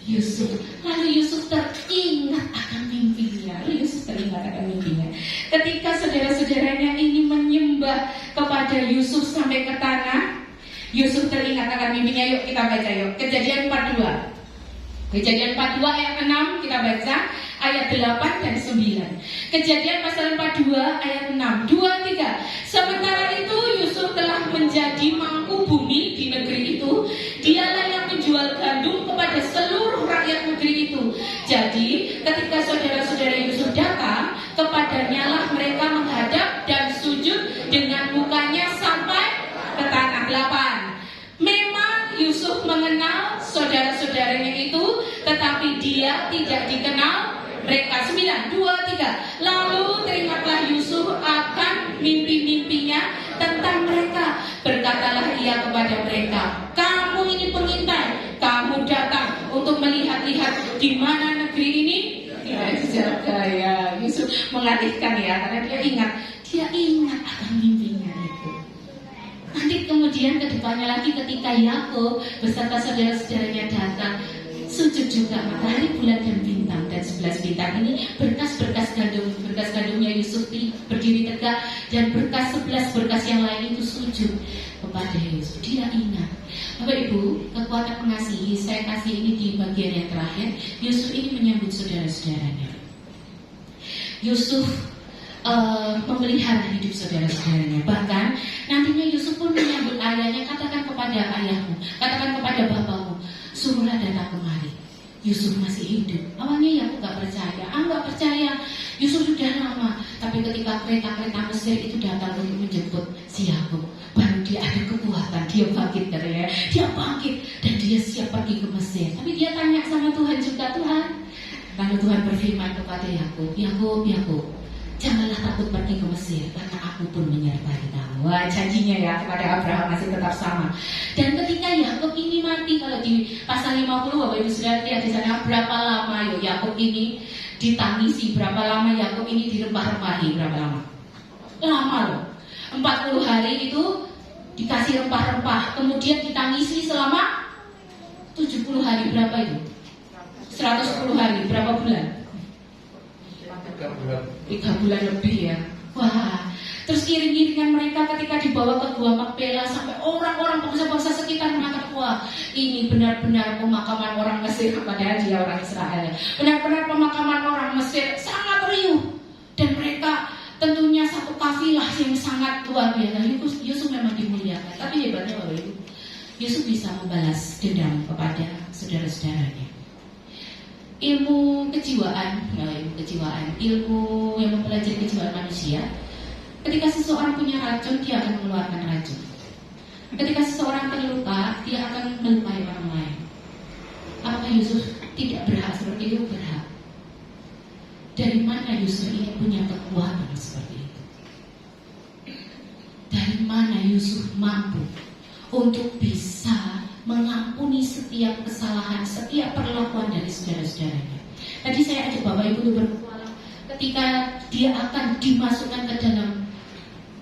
Yusuf. Lalu Yusuf teringat akan mimpinya. Ketika saudara-saudaranya ini menyembah kepada Yusuf sampai ke tanah, Yusuf teringat akan mimpinya. Yuk kita baca yuk. Kejadian 42. Kejadian 42 ayat 6 kita baca ayat 8 dan 9. Kejadian pasal 42 ayat 6. 2, 3. Sementara itu Yusuf telah menjadi mangku bumi di negeri mengenal saudara-saudaranya itu, tetapi dia tidak dikenal mereka. 9, 2, 3. Lalu teringatlah Yusuf akan mimpi-mimpinya tentang mereka. Berkatalah ia kepada mereka, kamu ini pengintai, kamu datang untuk melihat-lihat di mana negeri ini dijaga. Ya, Yusuf mengalihkan ya, karena dia ingat akan mimpinya itu. Nanti kemudian kedepannya lagi ketika Yakub beserta saudara-saudaranya datang, sujud juga matahari, bulan dan bintang, dan 11 bintang ini berkas-berkas gandumnya Yusuf berdiri tegak, dan berkas 11 berkas yang lain itu sujud kepada Yusuf. Dia ingat. Bapak Ibu, kekuatan mengasihi, saya kasih ini di bagian yang terakhir. Yusuf ini menyambut saudara-saudaranya. Yusuf memelihara hidup saudara-saudaranya. Bahkan nantinya Yusuf pun menyambut ayahnya, katakan kepada ayahmu, katakan kepada bapakmu, suruhlah datang kemari. Yusuf masih hidup. Awalnya Yakub gak percaya, gak percaya. Yusuf sudah lama. Tapi ketika kereta-kereta Mesir itu datang untuk menjemput si Yakub, baru dia ada kekuatan. Dia bangkit katanya. Dia bangkit dan dia siap pergi ke Mesir. Tapi dia tanya sama Tuhan juga, Tuhan. Lalu Tuhan berfirman kepada Yakub, Yakub, janganlah takut pergi ke Mesir, karena aku pun menyertai kamu. Wah, janjinya ya kepada Abraham masih tetap sama. Dan ketika Yakub ini mati, kalau di pasal 50 Bapak Ibu sudah lihat di sana berapa lama Yakub ini ditangisi, berapa lama Yakub ini dirempah-rempahi, berapa lama? Lama loh. 40 hari itu dikasih rempah-rempah, kemudian ditangisi selama 70 hari, berapa itu? 110 hari, berapa bulan? 3 bulan lebih ya. Wah, terus iring-iringan mereka ketika dibawa ke Gua Makpela, sampai orang-orang bangsa-bangsa sekitar mengatakan, wah, ini benar-benar pemakaman orang Mesir, padahal dia orang Israel. Benar-benar pemakaman orang Mesir, sangat riuh. Dan mereka tentunya satu kafilah yang sangat luar biasa. Yusuf memang dimuliakan, tapi hebatnya Bapak Ibu, Yusuf bisa membalas dendam kepada saudara-saudaranya. Ilmu kejiwaan, ilmu yang mempelajari kejiwaan manusia. Ketika seseorang punya racun, dia akan mengeluarkan racun. Ketika seseorang terluka, dia akan melukai orang lain. Apakah Yusuf tidak berhak seperti itu? Berhak. Dari mana Yusuf ini punya kekuatan seperti itu? Dari mana Yusuf mampu untuk bisa mengampuni setiap kesalahan, setiap perlakuan dari saudara-saudaranya? Tadi saya ajak Bapak Ibu untuk berpetualang ketika dia akan dimasukkan ke dalam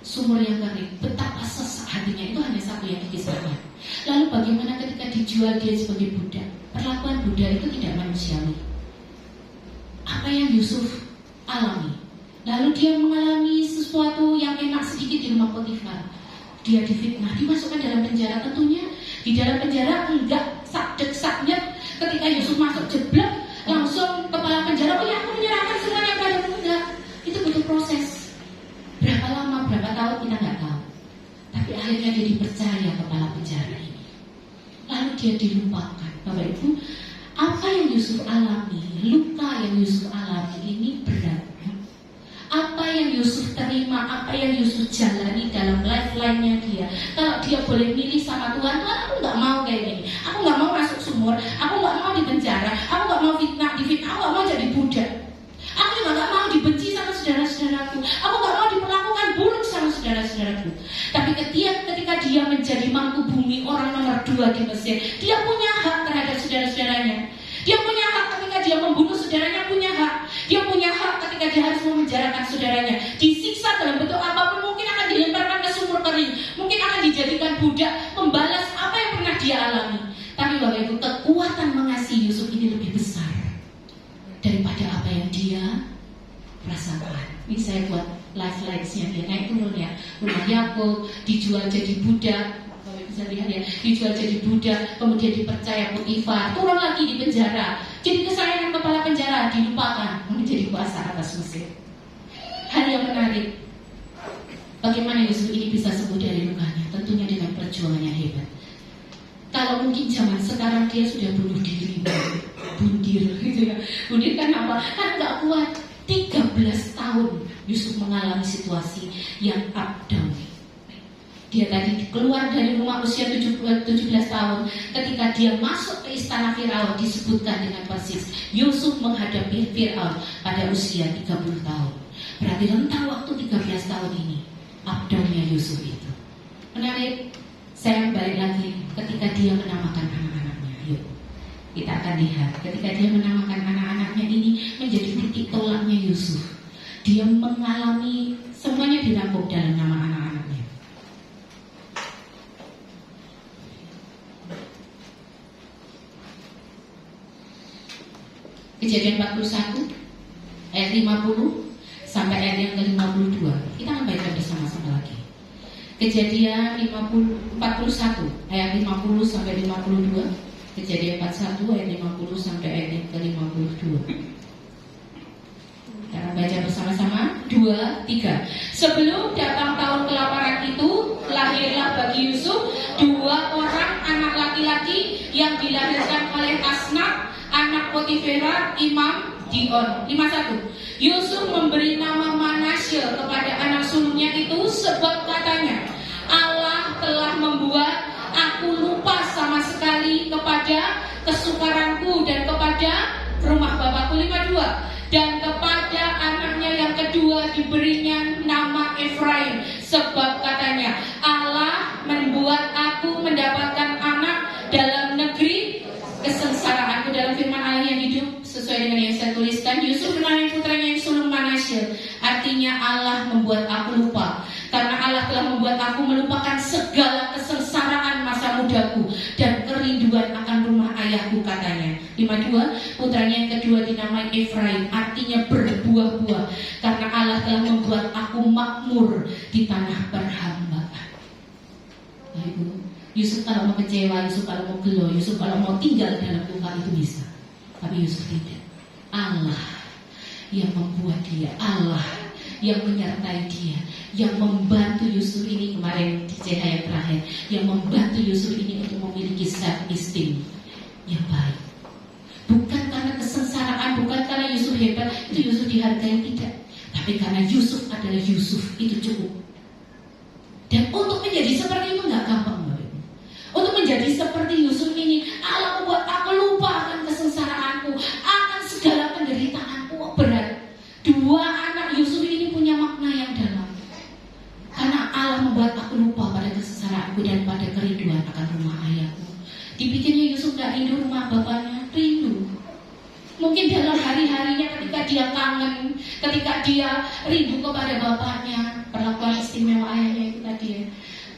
sumur yang kering, betapa sesak hatinya. Itu hanya satu yang dikisahkan. Lalu bagaimana ketika dijual dia sebagai budak? Perlakuan budak itu tidak manusiawi. Apa yang Yusuf alami? Lalu dia mengalami sesuatu yang enak sedikit di rumah Potifar. Dia difitnah, dimasukkan dalam penjara. Tentunya di dalam penjara enggak sak-dek-saknya. Ketika Yusuf masuk jeblok, langsung kepala penjara, oh ya aku menyerahkan semuanya padamu. Enggak, itu butuh proses. Berapa lama, berapa tahun kita nggak tahu. Tapi akhirnya dia dipercaya kepala penjara ini. Lalu dia dilupakan. Bapak Ibu, apa yang Yusuf alami, luka yang Yusuf alami ini berat. Apa yang Yusuf terima, apa yang Yusuf jalani dalam lifeline-nya dia. Kalau dia boleh milih sama Tuhan, Tuhan aku nggak mau kayak gini. Aku nggak mau masuk sumur, aku nggak mau di penjara, aku nggak mau difitnah, aku nggak mau jadi budak. Aku juga nggak mau dibenci sama saudara-saudaraku. Aku nggak mau diperlakukan buruk sama saudara-saudaraku. Tapi ketika dia menjadi mangku bumi, orang nomor 2 di Mesir, dia punya hak terhadap saudara-saudaranya. Dia punya hak ketika dia membunuh saudaranya, punya hak. Dia punya hak ketika dia harus memenjarakan saudaranya. Disiksa dalam bentuk apapun, mungkin akan dilemparkan ke sumur kering, mungkin akan dijadikan budak, membalas apa yang pernah dia alami. Tapi Bapak Ibu, kekuatan mengasihi Yusuf ini lebih besar daripada apa yang dia rasakan. Ini saya buat lifelines-nya dia naik turun ya. Rumah Yakub dijual jadi budak. Bisa lihat ya, dijual jadi budak, kemudian dipercaya Potifar, turun lagi di penjara, jadi kesayangan kepala penjara, dilupakan, menjadi kuasa atas Mesir. Hal yang menarik, bagaimana Yusuf ini bisa sembuh dari lukanya? Tentunya dengan perjuangan yang hebat. Kalau mungkin zaman sekarang dia sudah bunuh diri, bundir gitu ya. Bundir kan apa? Kan nggak kuat. 13 tahun Yusuf mengalami situasi yang up down. Dia tadi keluar dari rumah usia 17 tahun. Ketika dia masuk ke istana Firaun, disebutkan dengan persis Yusuf menghadapi Firaun pada usia 30 tahun. Berarti rentang waktu 13 tahun ini up-down-nya Yusuf itu. Menarik. Saya balik lagi ketika dia menamakan anak-anaknya. Yuk, kita akan lihat ketika dia menamakan anak-anaknya ini menjadi titik tolaknya Yusuf. Dia mengalami semuanya dirangkum dalam nama anak-anaknya. Kejadian 41 ayat 50 sampai ayat yang ke-52. Kita akan baca bersama-sama lagi. Kejadian 41 ayat 50 sampai 52. Kejadian 41 ayat 50 sampai ayat yang ke-52. Kita akan baca bersama-sama. 2, 3. Sebelum datang tahun kelaparan itu, lahirlah bagi Yusuf 2 orang anak laki-laki yang dilahirkan oleh Asnaf, anak Potifera, imam Dion. 51. Yusuf memberi nama Manasye kepada anak sulungnya itu sebab katanya, Allah telah membuat aku lupa sama sekali kepada kesukaranku dan kepada rumah bapakku. 52. Dan kepada anaknya yang kedua diberinya nama Efraim sebab katanya, Allah membuat aku mendapatkan anak dalam negeri kesengsaraanku. Dalam firman Allah yang hidup sesuai dengan yang saya tuliskan, Yusuf menamai putranya yang sulung Manasye. Artinya Allah membuat aku lupa, karena Allah telah membuat aku melupakan segala kesengsaraan masa mudaku dan kerinduan akan rumah ayahku, katanya. 52. Putranya yang kedua dinamai Efraim, artinya berbuah-buah, karena Allah telah membuat aku makmur di tanah perhambaan. Nah, Ibu, Yusuf kalau mau kecewa, Yusuf kalau mau gelo, Yusuf kalau mau tinggal dalam Tuhan itu bisa. Tapi Yusuf tidak. Allah yang membuat dia, Allah yang menyertai dia, yang membantu Yusuf ini kemarin di Cahaya terakhir, yang membantu Yusuf ini untuk memiliki self-esteem yang baik. Bukan karena kesengsaraan, bukan karena Yusuf hebat, itu Yusuf dihargai, tidak. Tapi karena Yusuf adalah Yusuf, itu cukup. Dan untuk menjadi seperti itu nggak gampang, Bapak Ibu. Untuk menjadi seperti Yusuf ini, Allah membuat aku lupa akan kesengsaraanku, akan segala penderitaanku. Berat. 2 anak Yusuf ini punya makna yang dalam. Karena Allah membuat aku lupa pada kesengsaraanku dan pada kerinduan akan rumah ayahku. Dipikirnya Yusuf gak rindu rumah bapaknya, rindu. Mungkin dalam hari-harinya ketika dia kangen, ketika dia rindu kepada bapaknya, perlakuan istimewa ayahnya itu tadi ya.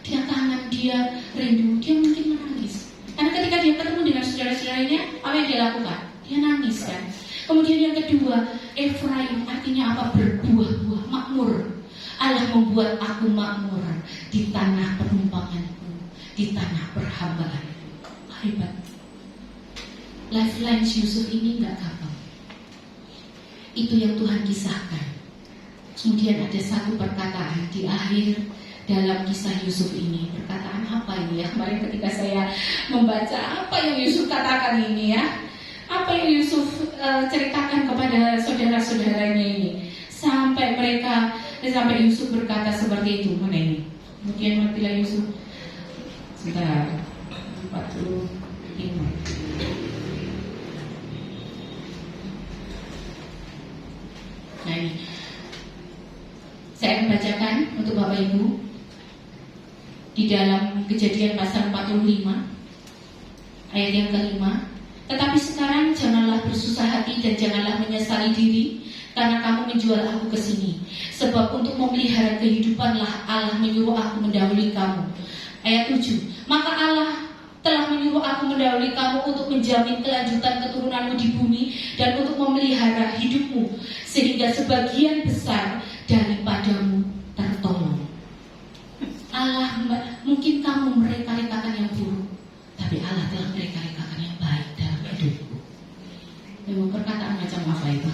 Dia kangen, dia rindu, dia mungkin menangis. Karena ketika dia ketemu dengan saudara-saudaranya, apa yang dia lakukan? Dia nangis kan. Kemudian yang kedua, Efraim artinya apa? Berbuah-buah, makmur. Allah membuat aku makmur di tanah penumpanganku, di tanah perhambaanku. Hebat. Lifeline Yusuf ini nggak gampang. Itu yang Tuhan kisahkan. Kemudian ada satu perkataan di akhir dalam kisah Yusuf ini. Perkataan apa ini ya? Kemarin ketika saya membaca apa yang Yusuf katakan ini ya, apa yang Yusuf ceritakan kepada saudara-saudaranya ini, sampai Yusuf berkata seperti itu. Mana ini? Kemudian matilah Yusuf. Sebentar. 45. Nah ini saya akan bacakan untuk Bapak Ibu di dalam Kejadian pasal 45 ayat yang ke-5. Tetapi sekarang janganlah bersusah hati dan janganlah menyesali diri karena kamu menjual aku ke sini. Sebab untuk memelihara kehidupanlah Allah menyuruh aku mendahului kamu. Ayat 7. Maka Allah telah menyuruh aku mendahului kamu untuk menjamin kelanjutan keturunanmu di bumi dan untuk memelihara hidupmu sehingga sebagian besar daripadamu tertolong. Allah, mungkin kamu mereka-rekakan yang buruk, tapi Allah telah mereka-rekakan yang baik dalam hidupku. Memang perkataan macam apa itu?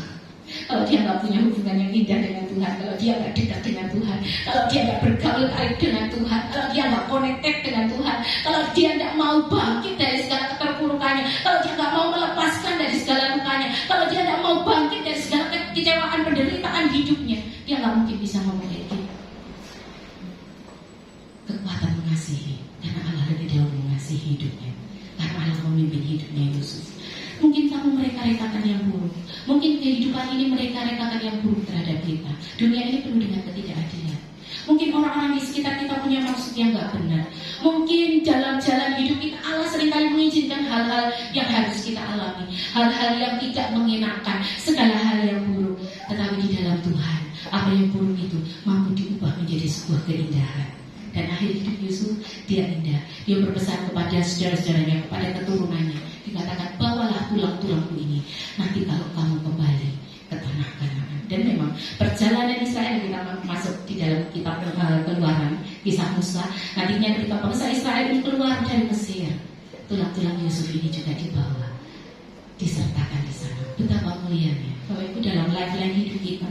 Kalau dia nggak punya hubungan yang indah dengan Tuhan, kalau dia nggak dekat dengan Tuhan, kalau dia nggak bergaul karib dengan Tuhan, kalau dia nggak connected dengan Tuhan, kalau dia nggak mau bangkit dari segala keterpurukannya, kalau dia nggak mau melepaskan dari segala lukanya, kalau dia nggak mau bangkit dari segala kekecewaan penderitaan hidupnya, dia nggak mungkin bisa memiliki kekuatan hidupnya Yusuf. Mungkin kamu mereka-rekakan yang buruk. Mungkin kehidupan ini mereka-rekakan yang buruk terhadap kita. Dunia ini penuh dengan ketidakadilan. Mungkin orang-orang di sekitar kita punya maksud yang gak benar. Mungkin dalam jalan hidup kita Allah seringkali mengizinkan hal-hal yang harus kita alami, hal-hal yang tidak mengenakan, segala hal yang buruk. Tetapi di dalam Tuhan, apa yang buruk itu mampu diubah menjadi sebuah keindahan. Dan akhir hidup Yusuf, dia indah. Dia berpesan kepada saudara-saudaranya, kepada keturunannya, dikatakan, bawalah tulang-tulangku ini, nanti kalau kamu kembali ke tanah Kanaan. Dan memang perjalanan Israel, kita masuk di dalam kitab Keluaran, kisah Musa. Nantinya ketika bangsa Israel ini keluar dari Mesir, tulang-tulang Yusuf ini juga dibawa, disertakan di sana. Betapa mulianya Bapak Ibu dalam lifeline hidup kita.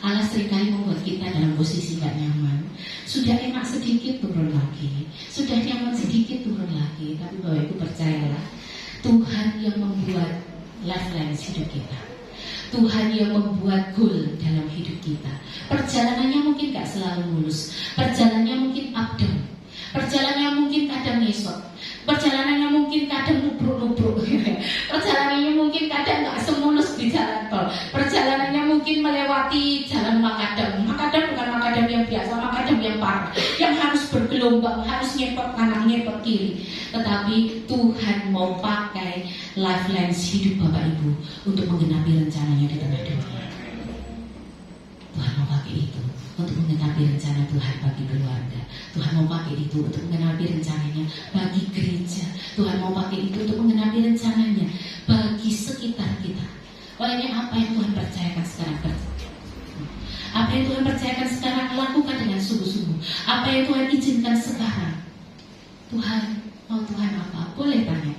Allah seringkali membuat kita dalam posisi gak nyaman. Sudah enak sedikit turun lagi, sudah nyaman sedikit turun lagi. Tapi Bapak Ibu percayalah, Tuhan yang membuat lifeline hidup kita, Tuhan yang membuat goal dalam hidup kita. Perjalanannya mungkin gak selalu mulus, perjalanannya mungkin up down, perjalanannya mungkin kadang ngesot, perjalanannya mungkin kadang nubruk-nubruk, perjalanannya mungkin kadang gak semulus di jalan tol, perjalanannya mungkin melewati jalan makadam. Makadam bukan makadam yang biasa, makadam yang parah, yang harus bergelombang, harus nyepot kanan, nyepot kiri. Tetapi Tuhan mau pakai lifeline hidup Bapak Ibu untuk menggenapi rencananya di tengah dunia. Tuhan mau pakai itu untuk menggenapi rencana Tuhan bagi keluarga. Tuhan mau pakai itu untuk menggenapi rencananya bagi gereja. Tuhan mau pakai itu untuk menggenapi rencananya bagi sekitar kita. Olehnya apa yang Tuhan percayakan sekarang, apa yang Tuhan percayakan sekarang, lakukan dengan sungguh-sungguh. Apa yang Tuhan izinkan sekarang, Tuhan mau Tuhan apa? Boleh tanya,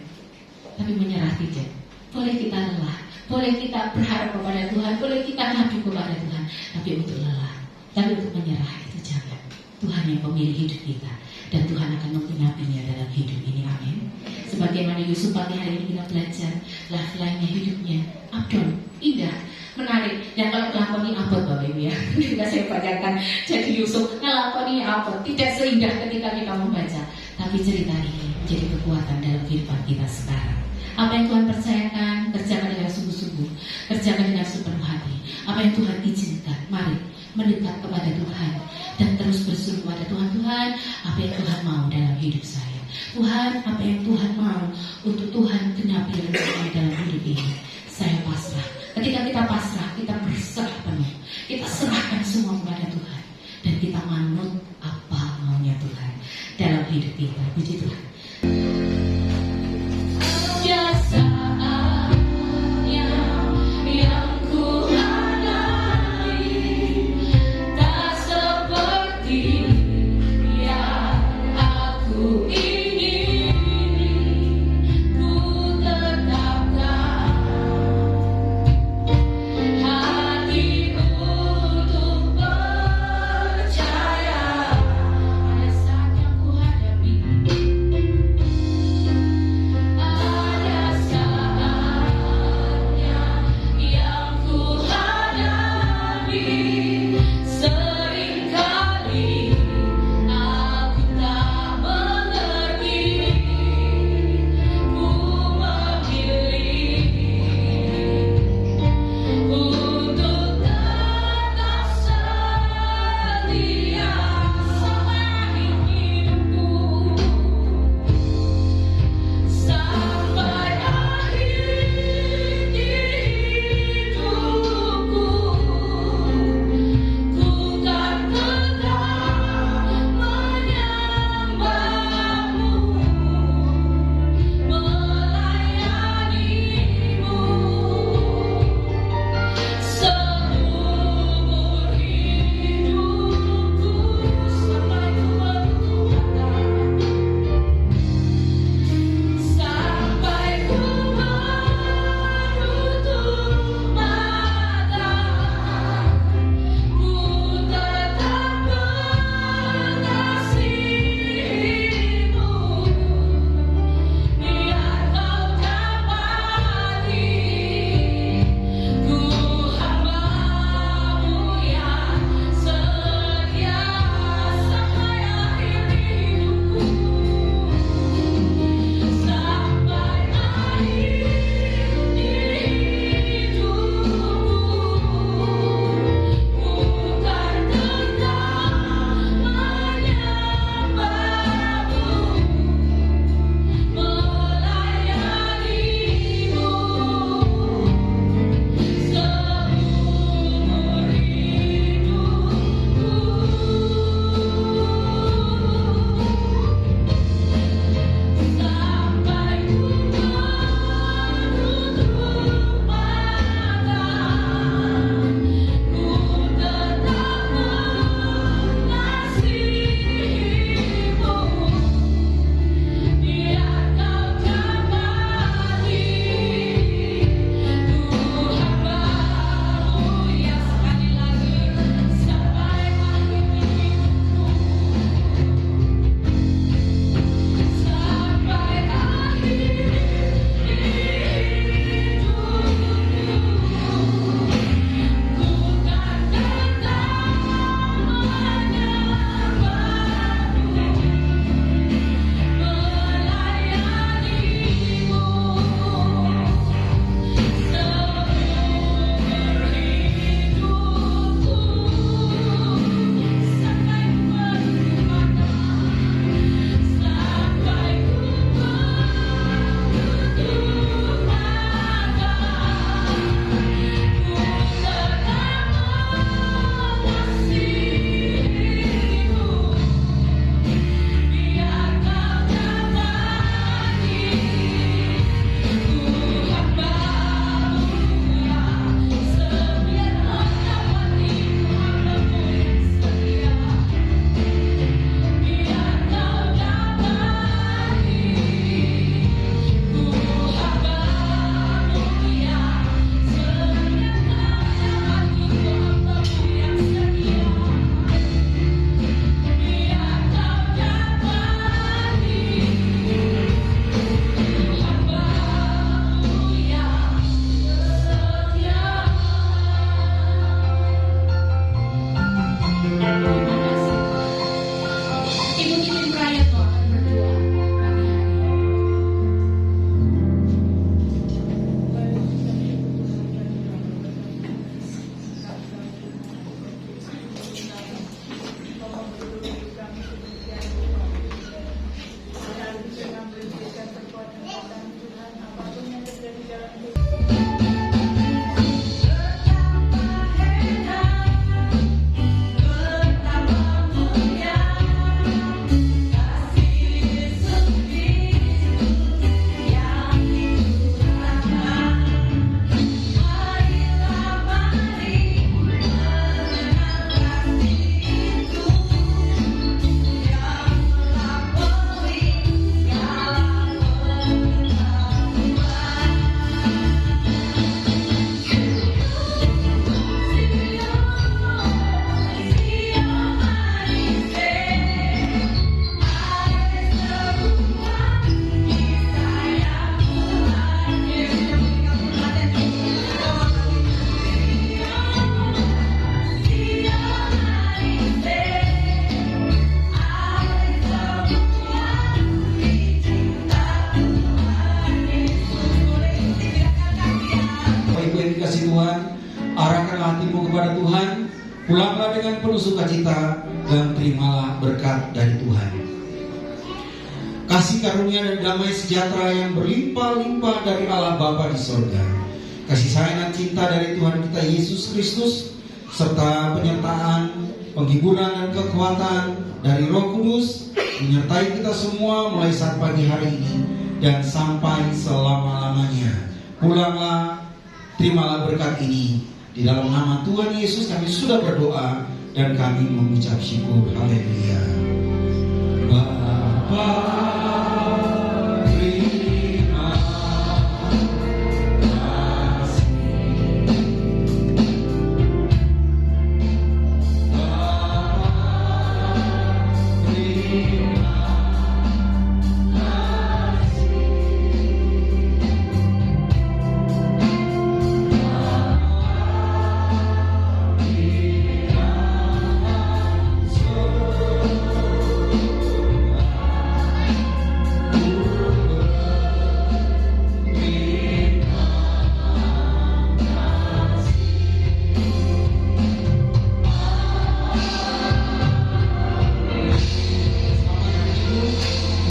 tapi menyerah tidak. Boleh kita lelah, boleh kita berharap kepada Tuhan, boleh kita ngadu kepada Tuhan, tapi untuk lelah, tapi untuk menyerah itu jangan. Tuhan yang pemilik hidup kita, dan Tuhan akan menggenapinya dalam hidup ini. Amin. Sebagaimana Yusuf pagi hari ini kita belajar lifeline-nya hidupnya abdon, indah, menarik. Dan kalau melakoni apa Bapak Ibu ya, tidak saya bayangkan jadi Yusuf melakoni apa, tidak seindah ketika kita membaca. Tapi cerita ini menjadi kekuatan dalam kehidupan kita sekarang. Apa yang Tuhan percayakan, kerjakan dengan sungguh-sungguh, kerjakan dengan sepenuh hati. Apa yang Tuhan izinkan, mari mendekat kepada Tuhan dan terus berseru kepada Tuhan. Tuhan, apa yang Tuhan mau dalam hidup saya? Tuhan, apa yang Tuhan mau untuk Tuhan genapi rencana dalam hidup ini? Saya pasrah. Ketika kita pasrah, kita berserah penuh, kita serahkan semua kepada Tuhan, dan kita manut apa maunya Tuhan dalam hidup kita. Puji Tuhan. kepada Tuhan, pulanglah dengan penuh sukacita dan terimalah berkat dari Tuhan. Kasih karunia dan damai sejahtera yang berlimpah-limpah dari Allah Bapa di sorga, kasih sayang dan cinta dari Tuhan kita Yesus Kristus, serta penyertaan, penghiburan dan kekuatan dari Roh Kudus menyertai kita semua mulai saat pagi hari ini dan sampai selama-lamanya. Pulanglah, terimalah berkat ini. Di dalam nama Tuhan Yesus kami sudah berdoa dan kami mengucap syukur. Haleluya.